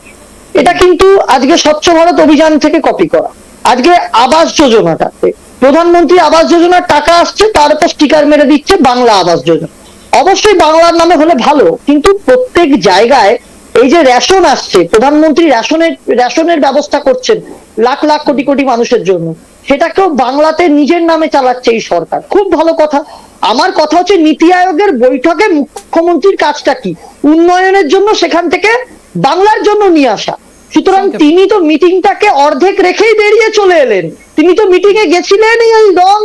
S6: এটা কিন্তু আজকে স্বচ্ছ ভারত অভিযান থেকে কপি করা। আজকে আবাস যোজনাটাতে প্রধানমন্ত্রী আবাস যোজনার টাকা আসছে, তার উপর স্টিকার মেরে দিচ্ছে বাংলা আবাস যোজনা। অবশ্যই বাংলার নামে হলে ভালো, কিন্তু প্রত্যেক জায়গায় এই যে রেশন আসছে, প্রধানমন্ত্রী রেশনের ব্যবস্থা করছেন লাখ লাখ কোটি কোটি মানুষের জন্য, সেটাকেও বাংলাতে নিজের নামে চালাচ্ছে এই সরকার। খুব ভালো কথা। আমার কথা হচ্ছে, নীতি আয়োগের বৈঠকে মুখ্যমন্ত্রীর কাজটা কি? উন্নয়নের জন্য সেখান থেকে বাংলার জন্য নিয়ে আসা। সুতরাং তিনি তো মিটিংটাকে অর্ধেক রেখেই বেরিয়ে চলে এলেন। তিনি তো মিটিং এ গেছিলেন এই রং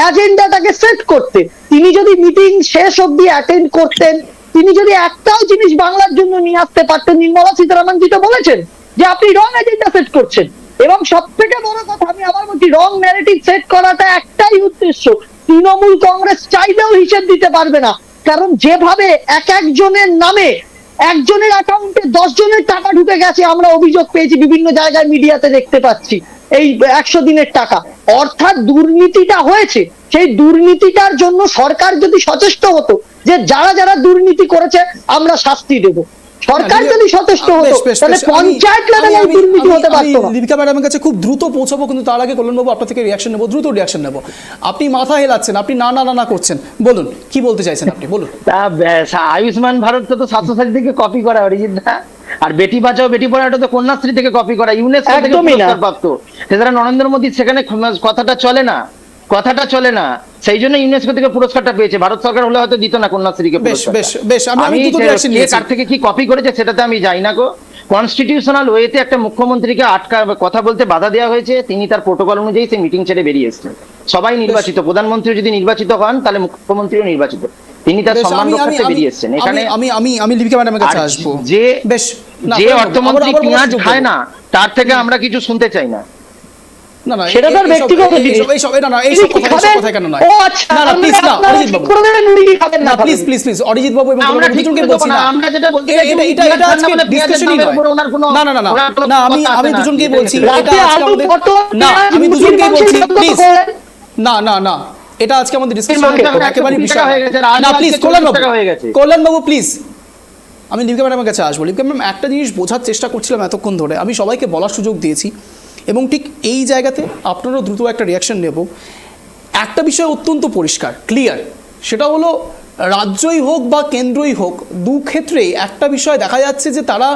S6: এজেন্ডাটাকে সেট করতে। তিনি যদি মিটিং শেষ অবধি অ্যাটেন্ড করতেন, তিনি যদি একটাও জিনিস বাংলার জন্য নিয়ে আসতে পারতেন, নির্মলা সীতারামন জি তো বলেছেন যে আপনি রং এজেন্ডা সেট করছেন। এবং সব থেকে বড় কথা, আমি আবার বলছি, রং ন্যারেটিভ সেট করাটা একটাই উদ্দেশ্য, তৃণমূল কংগ্রেস চাইলেও হিসেব দিতে পারবে না। কারণ যেভাবে এক একজনের নামে একজনের অ্যাকাউন্টে 10 জনের টাকা ঢুকে গেছে, আমরা অভিযোগ পেয়েছি, বিভিন্ন জায়গায় মিডিয়াতে দেখতে পাচ্ছি, এই 100 দিনের টাকা। অর্থাৎ দুর্নীতিটা হয়েছে। সেই দুর্নীতিটার জন্য সরকার যদি সচেষ্ট হতো যে যারা যারা দুর্নীতি করেছে আমরা শাস্তি দেব, সরকার যদি সচেষ্ট হতো, তাহলে পঞ্চায়েত লেভেলে দুর্নীতি হতে পারতো না।
S1: দীপিকা ম্যাডামের কাছে খুব দ্রুত পৌঁছাবো, কিন্তু তার আগে কল্যাণবাবু আপনার থেকে রিয়াকশন নেবো, দ্রুত রিয়াকশন নেবো। আপনি মাথা হেলাচ্ছেন, আপনি না না না না করছেন, বলুন কি বলতে চাইছেন আপনি, বলুন।
S9: আয়ুষ্মান ভারত তো স্বাস্থ্যসাথী থেকে কপি করা অরিজিৎদা, আর বেটি বাঁচাও বেটি পড়াও তো কন্যাশ্রী থেকে কপি করা, ইউনেস্কো থেকে পুরস্কার প্রাপ্ত। সেটা নরেন্দ্র মোদী সেখানে কথাটা চলে না, সেই জন্য ইউনেস্কো থেকে পুরস্কারটা পেয়েছে। ভারত সরকার হলে হয়তো দিত না কন্যাশ্রীকে পুরস্কার। আমি কার থেকে কি কপি করেছে সেটাতে আমি যাই না গো। কনস্টিটিউশনাল ওয়েতে একটা মুখ্যমন্ত্রীকে কথা বলতে বাধা দেওয়া হয়েছে, তিনি তার প্রোটোকল অনুযায়ী সেই মিটিং ছেড়ে বেরিয়ে এসেছেন। সবাই নির্বাচিত, প্রধানমন্ত্রী যদি নির্বাচিত হন তাহলে মুখ্যমন্ত্রীও নির্বাচিত, তিনি তার সম্মান রক্ষার্থে বেরিয়ে এসেছেন। এখানে
S1: আমি লিপিকা ম্যাডামের কাছে আসবো।
S9: যে অর্থমন্ত্রী পেঁয়াজ খায় না, তার থেকে আমরা কিছু শুনতে চাই না।
S6: সেটা তার ব্যক্তিগত জিনিস।
S1: প্লিজ অরিজিৎ বাবু এবং দুজনকে বলছি না, আমি দুজনকেই বলছি, আমি দুজনকেই বলছি প্লিজ, না এটা আজকে আমাদের ডিসকাশন একেবারে বিষয় হয়ে গেছে না। প্লিজ কল্যাণবাবু প্লিজ, আমি লিপিকা ম্যাডামের কাছে আসবো। লিপিকা ম্যাম, একটা জিনিস বোঝার চেষ্টা করছিলাম এতক্ষণ ধরে, আমি সবাইকে বলার সুযোগ দিয়েছি এবং ঠিক এই জায়গাতে আপনারও দ্রুত একটা রিয়াকশন নেব। একটা বিষয় অত্যন্ত পরিষ্কার, ক্লিয়ার, সেটা হলো রাজ্যই হোক বা কেন্দ্রই হোক, দু ক্ষেত্রেই একটা বিষয় দেখা যাচ্ছে যে তারা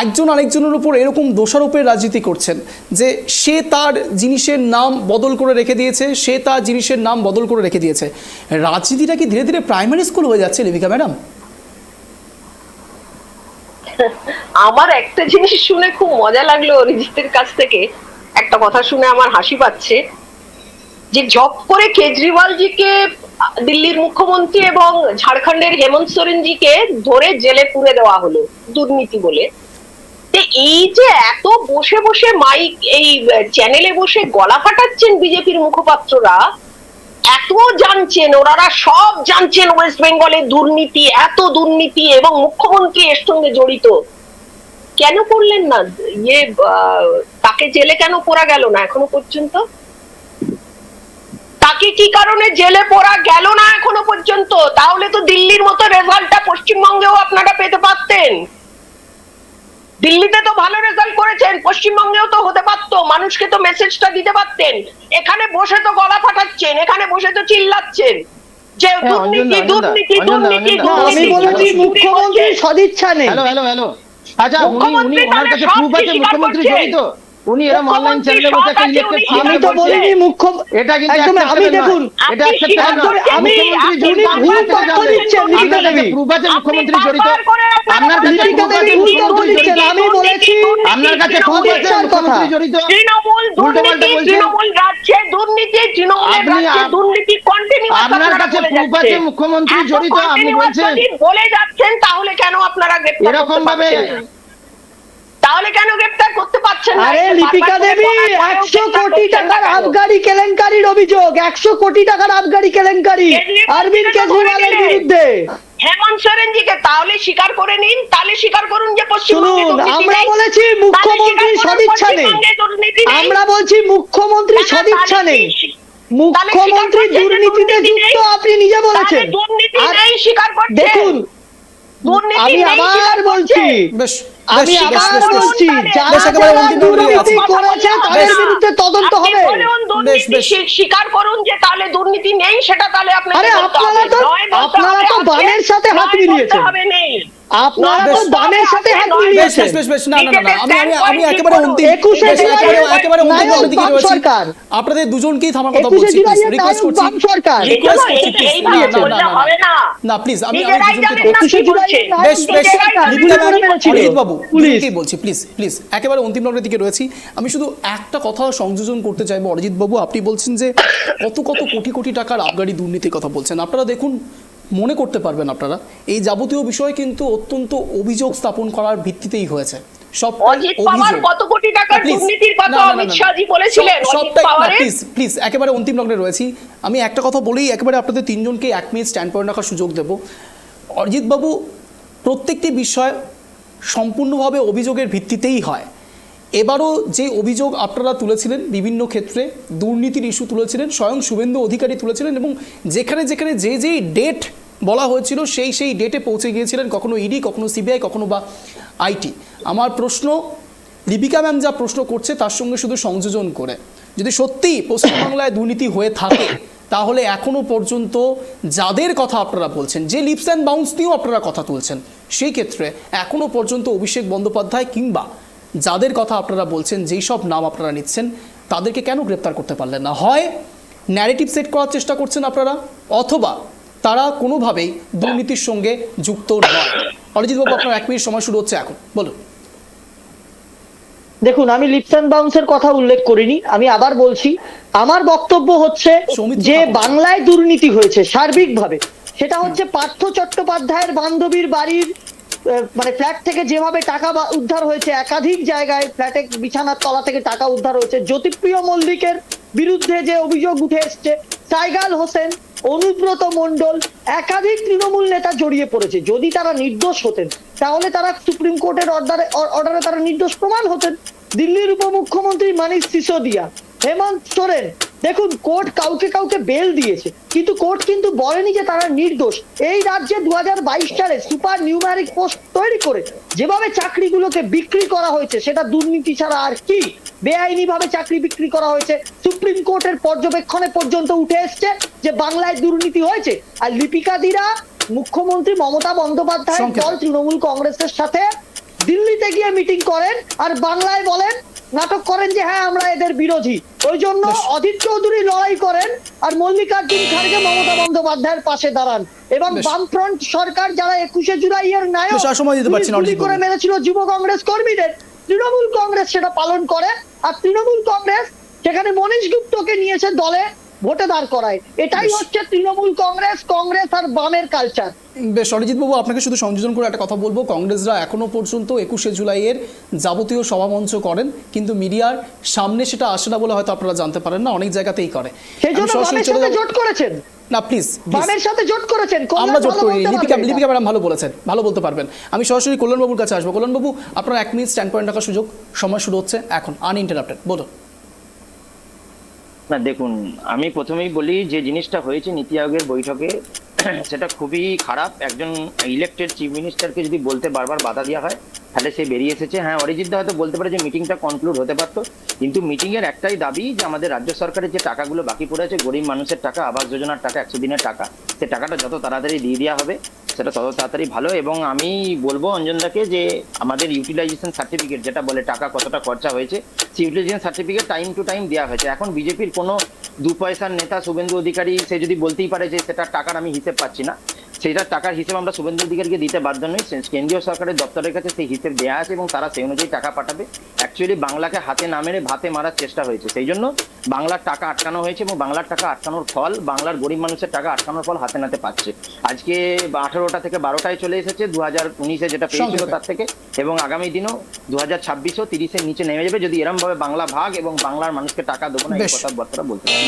S1: একজন আরেকজনের উপর এরকম দোষারোপের রাজনীতি করছেন যে সে তার জিনিসের নাম বদল করে রেখে দিয়েছে, রাজনীতিটা কি ধীরে ধীরে প্রাইমারি স্কুল হয়ে যাচ্ছে লিপিকা ম্যাডাম?
S5: আমার একটা জিনিস শুনে খুব মজা লাগলো অরিজিতের কাছ থেকে, একটা কথা শুনে আমার হাসি পাচ্ছে, যে জব করে কেজরিওয়াল জিকে, দিল্লির মুখ্যমন্ত্রী এবং ঝাড়খণ্ডের হেমন্ত সোরেন জিকে ধরে জেলে পুরে দেওয়া হলো দুর্নীতি বলে। এই যে এত বসে বসে মাইক এই চ্যানেলে বসে গলা ফাটাচ্ছেন বিজেপির মুখপাত্ররা, এত জানছেন, ওনারা সব জানছেন ওয়েস্ট বেঙ্গলে দুর্নীতি, এত দুর্নীতি এবং মুখ্যমন্ত্রী এর সঙ্গে জড়িত, কেন করলেন না? তাকে জেলে কেন পোড়া গেল না এখনো পর্যন্ত? তাকে কি কারণে জেলে পোড়া গেল না এখনো পর্যন্ত? তাহলে তো দিল্লির মতো রেজাল্টটা পশ্চিমবঙ্গেও আপনারা পেতে পারতেন। দিল্লিতে তো ভালো রেজাল্ট করেছেন, পশ্চিমবঙ্গেও তো হতে পারতো। মানুষ মানুষকে তো মেসেজটা দিতে পারতেন। এখানে বসে তো গলা ফাটাচ্ছেন, এখানে বসে তো চিল্লাচ্ছেন যে দুর্নীতি দুর্নীতি দুর্নীতি।
S6: আমি বলেছি মুখ্যমন্ত্রী সদিচ্ছা নেই।
S9: হ্যালো আচ্ছা, উনি ওনার কাছে প্রুফ আছে মুখ্যমন্ত্রী জড়িত? উনি এরকম অনলাইন চ্যানেলে বসে একটা ইলেক্টেড
S6: আমি তো বলিনি
S9: এটা কিন্তু
S6: একদম আমি দেখুন
S9: এটা acceptable নয়।
S6: আমি
S9: মুখ্যমন্ত্রী
S6: উনি ভুল তথ্য দিচ্ছেন লিপিকা দেবী।
S9: প্রুফ আছে মুখ্যমন্ত্রী জড়িত? আপনার কাছে
S6: লিপিকা
S9: proof আছে
S6: দেবী ভুল তথ্য
S9: মুখ্যমন্ত্রী
S6: দিচ্ছেন।
S9: জড়িত?
S6: আমি বলেছি
S9: আপনার কাছে প্রুফ আছে মুখ্যমন্ত্রী জড়িত?
S5: তৃণমূল দুর্নীতি, তৃণমূল রাজ্যে দুর্নীতি, তৃণমূলের রাজ্যে দুর্নীতি কন্টিনিউ।
S9: আপনার কাছে প্রুফ আছে মুখ্যমন্ত্রী জড়িত? আপনি বলছেন
S5: বলে যাচ্ছেন, তাহলে কেন আপনারা গ্রেফতার
S9: এরকম ভাবে?
S5: তাহলে কেন গ্রেফতার করতে পারছেন না?
S6: আরে লিপিকা দেবী 100 কোটি টাকার আবগারি কেলেঙ্কারির অভিযোগ, 100 কোটি টাকার আবগারি কেলেঙ্কারি অরবিন্দ কেজরিওয়ালের বিরুদ্ধে।
S5: হেমন্ত সোরেনজিকে তাহলে স্বীকার করে নিন, তাহলে স্বীকার করুন যে পশ্চিমবঙ্গে
S6: শুনুন,
S5: দুর্নীতি
S6: আমরা
S5: নেই।
S6: বলেছি মুখ্যমন্ত্রী সদিচ্ছা নেই। আমরা বলছি মুখ্যমন্ত্রী সদিচ্ছা নেই, মুখ্যমন্ত্রী দুর্নীতিতে যুক্ত, আপনি নিজে বলেছেন।
S5: দুর্নীতি
S6: আর
S5: নেই স্বীকার করছেন।
S6: দেখুন, আমি আবার বলছি,
S1: বেশ
S6: আমি
S1: বেশ,
S6: আবার
S1: বেশ, বেশ,
S6: বলছি, যারা
S1: বেশ, একেবারে
S6: যারা
S1: অন্তিম পর্যায়ে
S6: দুর্নীতি
S1: আছি।
S6: করেছে তাদের বিরুদ্ধে তদন্ত
S5: আপনি
S6: হবে।
S5: বলুন দুর্নীতি
S1: বেশ।
S5: স্বীকার করুন যে তাহলে দুর্নীতি নেই, সেটা তাহলে আপনাকে
S6: আরে
S5: বলতে হবে।
S6: আপনারা তো
S5: নয় বলতে হবে আছে,
S6: বামের সাথে হাত
S5: নয় বলতে
S6: মিলিয়েছেন।
S5: হবে নেই।
S6: আপনারা তো
S5: বেশ,
S6: বামের সাথে হাত
S5: বেশ,
S1: বেশ
S6: মিলিয়েছেন।
S1: বেশ বেশ বেশ না না না না, আমি একেবারে অন্তিম
S6: 21শে
S1: বেশ,
S6: জুলাই
S1: একেবারে অন্তিম
S6: নায়ক
S1: পর্যায়ে দিকে
S6: বাম
S1: রয়েছি।
S6: সরকার।
S1: আপনাদের দুজনকেই থামার কথা
S6: 21শে
S1: বলছি,
S6: জুলাই এর
S1: রিকোয়েস্ট
S6: নায়ক
S1: করছি,
S6: বাম সরকার।
S1: রিকোয়েস্ট করছি
S5: এইভাবে
S1: প্লিজ,
S5: এইভাবে
S1: না
S5: বললে হবে না।
S1: না প্লিজ, আমি
S5: নিজেরাই
S1: দুজনকে
S5: জানেন না
S6: 21শে
S5: কি
S6: জুলাই
S5: বলছে।
S6: এর নায়ক
S1: বেশ বেশ
S5: নিজেরাই জানেন
S1: লিপিকা
S5: না।
S6: গুলি করে মেরেছিল
S1: অরিজিৎ বাবু
S6: পুলিশ।
S1: দুজনকেই বলছি প্লিজ প্লিজ, একেবারে অন্তিম লগ্নের দিকে রয়েছি। আমি শুধু একটা কথা সংযোজন করতে চাইবো অরিজিৎ বাবু, আপনি বলছেন যে কত কত কোটি কোটি টাকার আবগারি দুর্নীতির কথা বলছেন। আপনারা দেখুন, মনে করতে পারবেন আপনারা এই যাবতীয় বিষয় কিন্তু অত্যন্ত অভিযোগ স্থাপন করার ভিত্তিতেই হয়েছে। সব
S5: অজিত পাওয়ার কত কোটি টাকার দুর্নীতির কথা অমিত শাহজি বলেছিলেন। অজিত পাওয়ারের
S1: প্লিজ প্লিজ, একেবারে অন্তিম লগ্নে রয়েছি। আমি একটা কথা বলেই একেবারে আপনাদের তিনজনকে 1 মিনিট স্ট্যান্ড পয়েন্ট রাখার সুযোগ দেব। অরিজিৎ বাবু, প্রত্যেকটি বিষয় সম্পূর্ণভাবে অভিযোগের ভিত্তিতেই হয়। এবারও যে অভিযোগ আপনারা তুলেছিলেন, বিভিন্ন ক্ষেত্রে দুর্নীতির ইস্যু তুলেছিলেন, স্বয়ং শুভেন্দু অধিকারী তুলেছিলেন, এবং যেখানে যেখানে যেই ডেট বলা হয়েছিল সেই ডেটে পৌঁছে গিয়েছিলেন, কখনো ইডি, কখনো সিবিআই, কখনো বা আইটি। আমার প্রশ্ন, লিপিকা ম্যাম যা প্রশ্ন করছে তার সঙ্গে শুধু সংযোজন করে, যদি সত্যিই পশ্চিমবাংলায় দুর্নীতি হয়ে থাকে তাহলে এখনও পর্যন্ত যাদের কথা আপনারা বলছেন, যে লিপস অ্যান্ড বাউন্স নিয়েও আপনারা কথা তুলছেন, সেই ক্ষেত্রে এখনও পর্যন্ত অভিষেক বন্দ্যোপাধ্যায় কিংবা যাদের কথা আপনারা বলছেন, যেই সব নাম আপনারা নিচ্ছেন, তাদেরকে কেন গ্রেপ্তার করতে পারলেন না? হয় ন্যারেটিভ সেট করার চেষ্টা করছেন আপনারা, অথবা তারা কোনোভাবেই দুর্নীতির সঙ্গে যুক্ত নয়। অরিজিৎ বাবু, আপনার 1 মিনিট সময় শুরু হচ্ছে এখন, বলুন।
S6: দেখুন, আমি লিপস অ্যান্ড বাউন্সের কথা উল্লেখ করিনি। আমি আবার বলছি, আমার বক্তব্য হচ্ছে যে বাংলায় দুর্নীতি হয়েছে সার্বিকভাবে। সেটা হচ্ছে পার্থ চট্টোপাধ্যায়ের বান্ধবীর বাড়ির মানে ফ্ল্যাট থেকে যেভাবে টাকা উদ্ধার হয়েছে, একাধিক জায়গায় ফ্ল্যাটে বিছানার তলা থেকে টাকা উদ্ধার হয়েছে, জ্যোতিপ্রিয় মল্লিকের বিরুদ্ধে যে অভিযোগ উঠে এসছে, সাইগাল হোসেন, অনুব্রত মণ্ডল, একাধিক তৃণমূল নেতা জড়িয়ে পড়েছে। যদি তারা নির্দোষ হতেন তাহলে তারা সুপ্রিম কোর্টের অর্ডারে তারা নির্দোষ প্রমাণ হতেন। দিল্লির উপমুখ্যমন্ত্রী মনীষ সিসোদিয়া, হেমন্ত সোরেন, দেখুন কোর্ট কাউকে কাউকে বেল দিয়েছে, কিন্তু কোর্ট কিন্তু বলেনি যে তারা নির্দোষ। এই রাজ্যে 2022 সালে সুপার নিউমারিক পোস্ট তৈরি করে যেভাবে চাকরিগুলোকে বিক্রি করা হয়েছে, সেটা দুর্নীতি ছাড়া আর কি? বেআইনি ভাবে চাকরি বিক্রি করা হয়েছে। সুপ্রিম কোর্টের পর্যবেক্ষণে পর্যন্ত উঠে এসছে যে বাংলায় দুর্নীতি হয়েছে। আর লিপিকা দিরা মুখ্যমন্ত্রী মমতা বন্দ্যোপাধ্যায়ের দল তৃণমূল কংগ্রেসের সাথে দিল্লিতে গিয়ে মিটিং করেন আর বাংলায় বলেন, নাটক করেন যে হ্যাঁ আমরা এদের বিরোধী। ওই জন্য অধীর চৌধুরী লড়াই করেন আর মল্লিকার্জুন খাড়গে মমতা বন্দ্যোপাধ্যায়ের পাশে দাঁড়ান। এবং বামফ্রন্ট সরকার যারা 21শে জুলাই এর নায়ক গুলি করে মেরেছিল যুব কংগ্রেস কর্মীদের, তৃণমূল কংগ্রেস সেটা পালন করে। আর তৃণমূল কংগ্রেস সেখানে মনীশ গুপ্তকে নিয়েছে দলে, ভোটে দাঁড় করায়। এটাই হচ্ছে তৃণমূল কংগ্রেস আর বামের কালচার।
S1: বেশ, অরিজিৎ বাবু, আপনাকে শুধু সংযোজন করে একটা কথা বলবো। কংগ্রেসরা এখনো পর্যন্ত 21শে জুলাইয়ের যাবতীয় সভামঞ্চ করেন, কিন্তু মিডিয়ার সামনে সেটা আসে না বলে হয়তো আপনারা জানতে পারেন না, অনেক জায়গাতেই করে।
S6: সেই জন্য বামের সাথে জোট করেছেন
S1: না, প্লিজ,
S6: বামের সাথে জোট করেছেন।
S1: আমরা জোট করি। লিপিকা ম্যাডাম ভালো বলেছেন, ভালো বলতে পারবেন। আমি সরাসরি কল্যাণবাবুর কাছে আসবো। কল্যাণবাবু, আপনার 1 মিনিট স্ট্যান্ড পয়েন্ট রাখার সুযোগ, সময় শুরু হচ্ছে এখন, আনইন্টারাপ্টেড, বলুন।
S9: না দেখুন, আমি প্রথমেই বলি যে জিনিসটা হয়েছে নীতি আয়োগের বৈঠকে, সেটা খুবই খারাপ। একজন ইলেক্টেড চিফ মিনিস্টারকে যদি বলতে বারবার বাধা দেওয়া হয়, তাহলে সে বেরিয়ে এসেছে। হ্যাঁ, অরিজিৎ দা হয়তো বলতে পারে যে মিটিংটা কনক্লুড হতে পারতো, কিন্তু মিটিং এর একটাই দাবি যে আমাদের রাজ্য সরকারের যে টাকাগুলো বাকি পড়ে আছে, গরিব মানুষের টাকা, আবাস যোজনার টাকা, 100 দিনের টাকা, সে টাকাটা যত তাড়াতাড়ি দিয়ে দেওয়া হবে সেটা তত তাড়াতাড়ি ভালো। এবং আমি বলবো অঞ্জনদাকে যে আমাদের ইউটিলাইজেশন সার্টিফিকেট যেটা বলে টাকা কতটা খরচা হয়েছে, সেই utilization certificate time to time দেওয়া হয়েছে। এখন বিজেপির কোনো 2 পয়সার নেতা শুভেন্দু অধিকারী সে যদি বলতেই পারে যে সেটা টাকার আমি হিসেব পাচ্ছি না, সেইটার টাকার হিসেব আমরা শুভেন্দু অধিকারীকে দিতে বাধ্য নই। কেন্দ্রীয় সরকারের দপ্তরের কাছে সেই হিসেব দেওয়া আছে এবং তারা সেই অনুযায়ী টাকা পাঠাবে। অ্যাকচুয়ালি বাংলাকে হাতে না মেরে ভাতে মারার চেষ্টা হয়েছে, সেই জন্য বাংলার টাকা আটকানো হয়েছে এবং বাংলার টাকা আটকানোর ফল, বাংলার গরিব মানুষের টাকা আটকানোর ফল হাতে নাতে পাচ্ছে। আজকে 18টা থেকে 12টায় চলে এসেছে 2019-এ যেটা পেয়েছিল তার থেকে, এবং আগামী দিনও 2026-ও 30-এর নিচে নেমে যাবে যদি এরম ভাবে বাংলা ভাগ এবং বাংলার মানুষকে টাকা দেবো না এই কথাবার্তা বলতে পারে।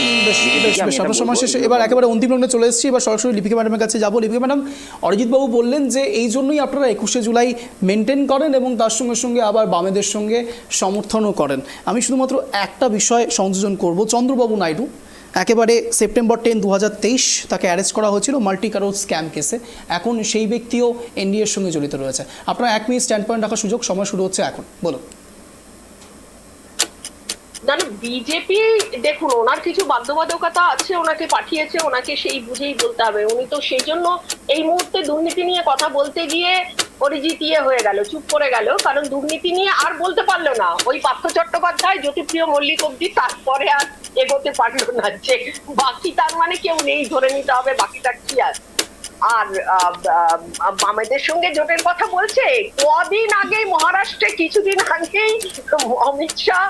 S1: সময় শেষে এবার একেবারে অন্তিম লগ্নে চলে এসেছি। এবার সরাসরি লিপিকা ম্যাডামের কাছে যাবো। লিপিকা ম্যাডাম, অরিজিৎবাবু বললেন যে এই জন্যই আপনারা 21শে জুলাই মেনটেন করেন এবং তার সঙ্গে সঙ্গে আবার বামেদের সঙ্গে সমর্থনও করেন। আমি শুধুমাত্র একটা বিষয় সংযোজন করব। চন্দ্রবাবু নাইডু একেবারে সেপ্টেম্বর 10, 2023 তাকে অ্যারেস্ট করা হয়েছিল মাল্টি কারোর স্ক্যাম কেসে। এখন সেই ব্যক্তিও এনডিএর সঙ্গে জড়িত রয়েছে। আপনারা 1 মিনিট স্ট্যান্ড পয়েন্ট রাখার সুযোগ, সময় শুরু হচ্ছে এখন, বলুন।
S5: না, বিজেপি দেখুন, ওনার কিছু বাধ্যবাধকতা আছে, ওনাকে পাঠিয়েছে, ওনাকে সেই বুঝেই বলতে হবে। উনি তো সেই জন্য এই মুহূর্তে দুর্নীতি নিয়ে কথা বলতে গিয়ে অরিজিৎ হয়ে গেল, চুপ করে গেল, কারণ দুর্নীতি নিয়ে আর বলতে পারলো না। ওই পার্থ চট্টোপাধ্যায়, জ্যোতিপ্রিয় মল্লিক অব্দি, তারপরে আর এগোতে পারলো না। যে বাকি তার মানে কেউ নেই, ধরে নিতে হবে বাকিটা কি আছে। আর বামেদের সঙ্গে জোটের কথা বলছে। কদিন আগে মহারাষ্ট্রে, কিছুদিন আগেই অমিত শাহ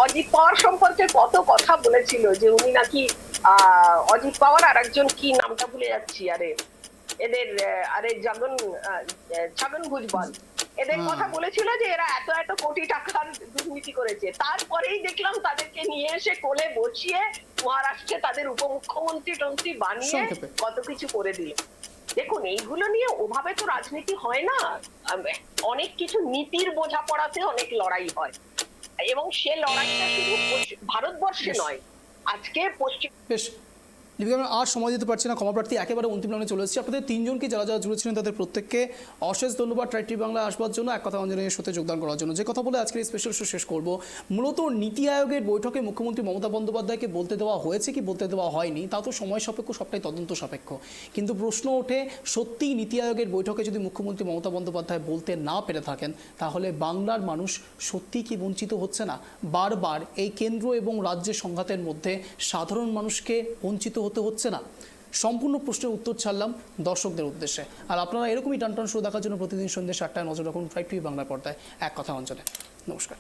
S5: অজিত পাওয়ার সম্পর্কে কত কথা বলেছিল, যে উনি নাকি অজিত পাওয়ার আর একজন কি নামটা ভুলে যাচ্ছি, এদের ছগন ভুজবল, এদের কথা বলেছিল যে এরা এত এত কোটি টাকার দুর্নীতি করেছে। তারপরেই দেখলাম তাদেরকে নিয়ে এসে কোলে বসিয়ে মহারাষ্ট্রে তাদের উপমুখ্যমন্ত্রী টন্ত্রী বানিয়ে কত কিছু করে দিল। দেখুন, এইগুলো নিয়ে ওভাবে তো রাজনীতি হয় না। অনেক কিছু নীতির বোঝাপড়াতে অনেক লড়াই হয়, এবং সে লড়াইটা শুধু ভারতবর্ষে নয়, আজকে পশ্চিম।
S1: আর সময় দিতে পারছি না, ক্ষমাপ্রার্থী। একেবারে অন্তিম লাইনে চলে এসেছি। আপনাদের তিনজনকে যারা যারা জুড়েছিলেন তাদের প্রত্যেককে অশেষ ধন্যবাদ ট্রাই টিভি বাংলা আসবার জন্য, এক কথা অঞ্জনের সাথে যোগদান করার জন্য। যে কথা বলে আজকের এই স্পেশাল শো শেষ করব। মূলত নীতি আয়োগের বৈঠকে মুখ্যমন্ত্রী মমতা বন্দ্যোপাধ্যায়কে বলতে দেওয়া হয়েছে কি বলতে দেওয়া হয়নি তা তো সময় সাপেক্ষ, সবটাই তদন্ত সাপেক্ষ। কিন্তু প্রশ্ন ওঠে, সত্যিই নীতি আয়োগের বৈঠকে যদি মুখ্যমন্ত্রী মমতা বন্দ্যোপাধ্যায় বলতে না পেরে থাকেন, তাহলে বাংলার মানুষ সত্যিই কি বঞ্চিত হচ্ছে না? বারবার এই কেন্দ্র এবং রাজ্যের সংঘাতের মধ্যে সাধারণ মানুষকে বঞ্চিত হতে হচ্ছে না? সম্পূর্ণ প্রশ্নের উত্তর ছাড়লাম দর্শকদের উদ্দেশ্যে। আর আপনারা এরকমই টান টান শো দেখার জন্য প্রতিদিন সন্ধ্যে 7টায় নজর রাখুন ট্রাই টিভি বাংলা পর্দায় এক কথা অঞ্চলে। নমস্কার।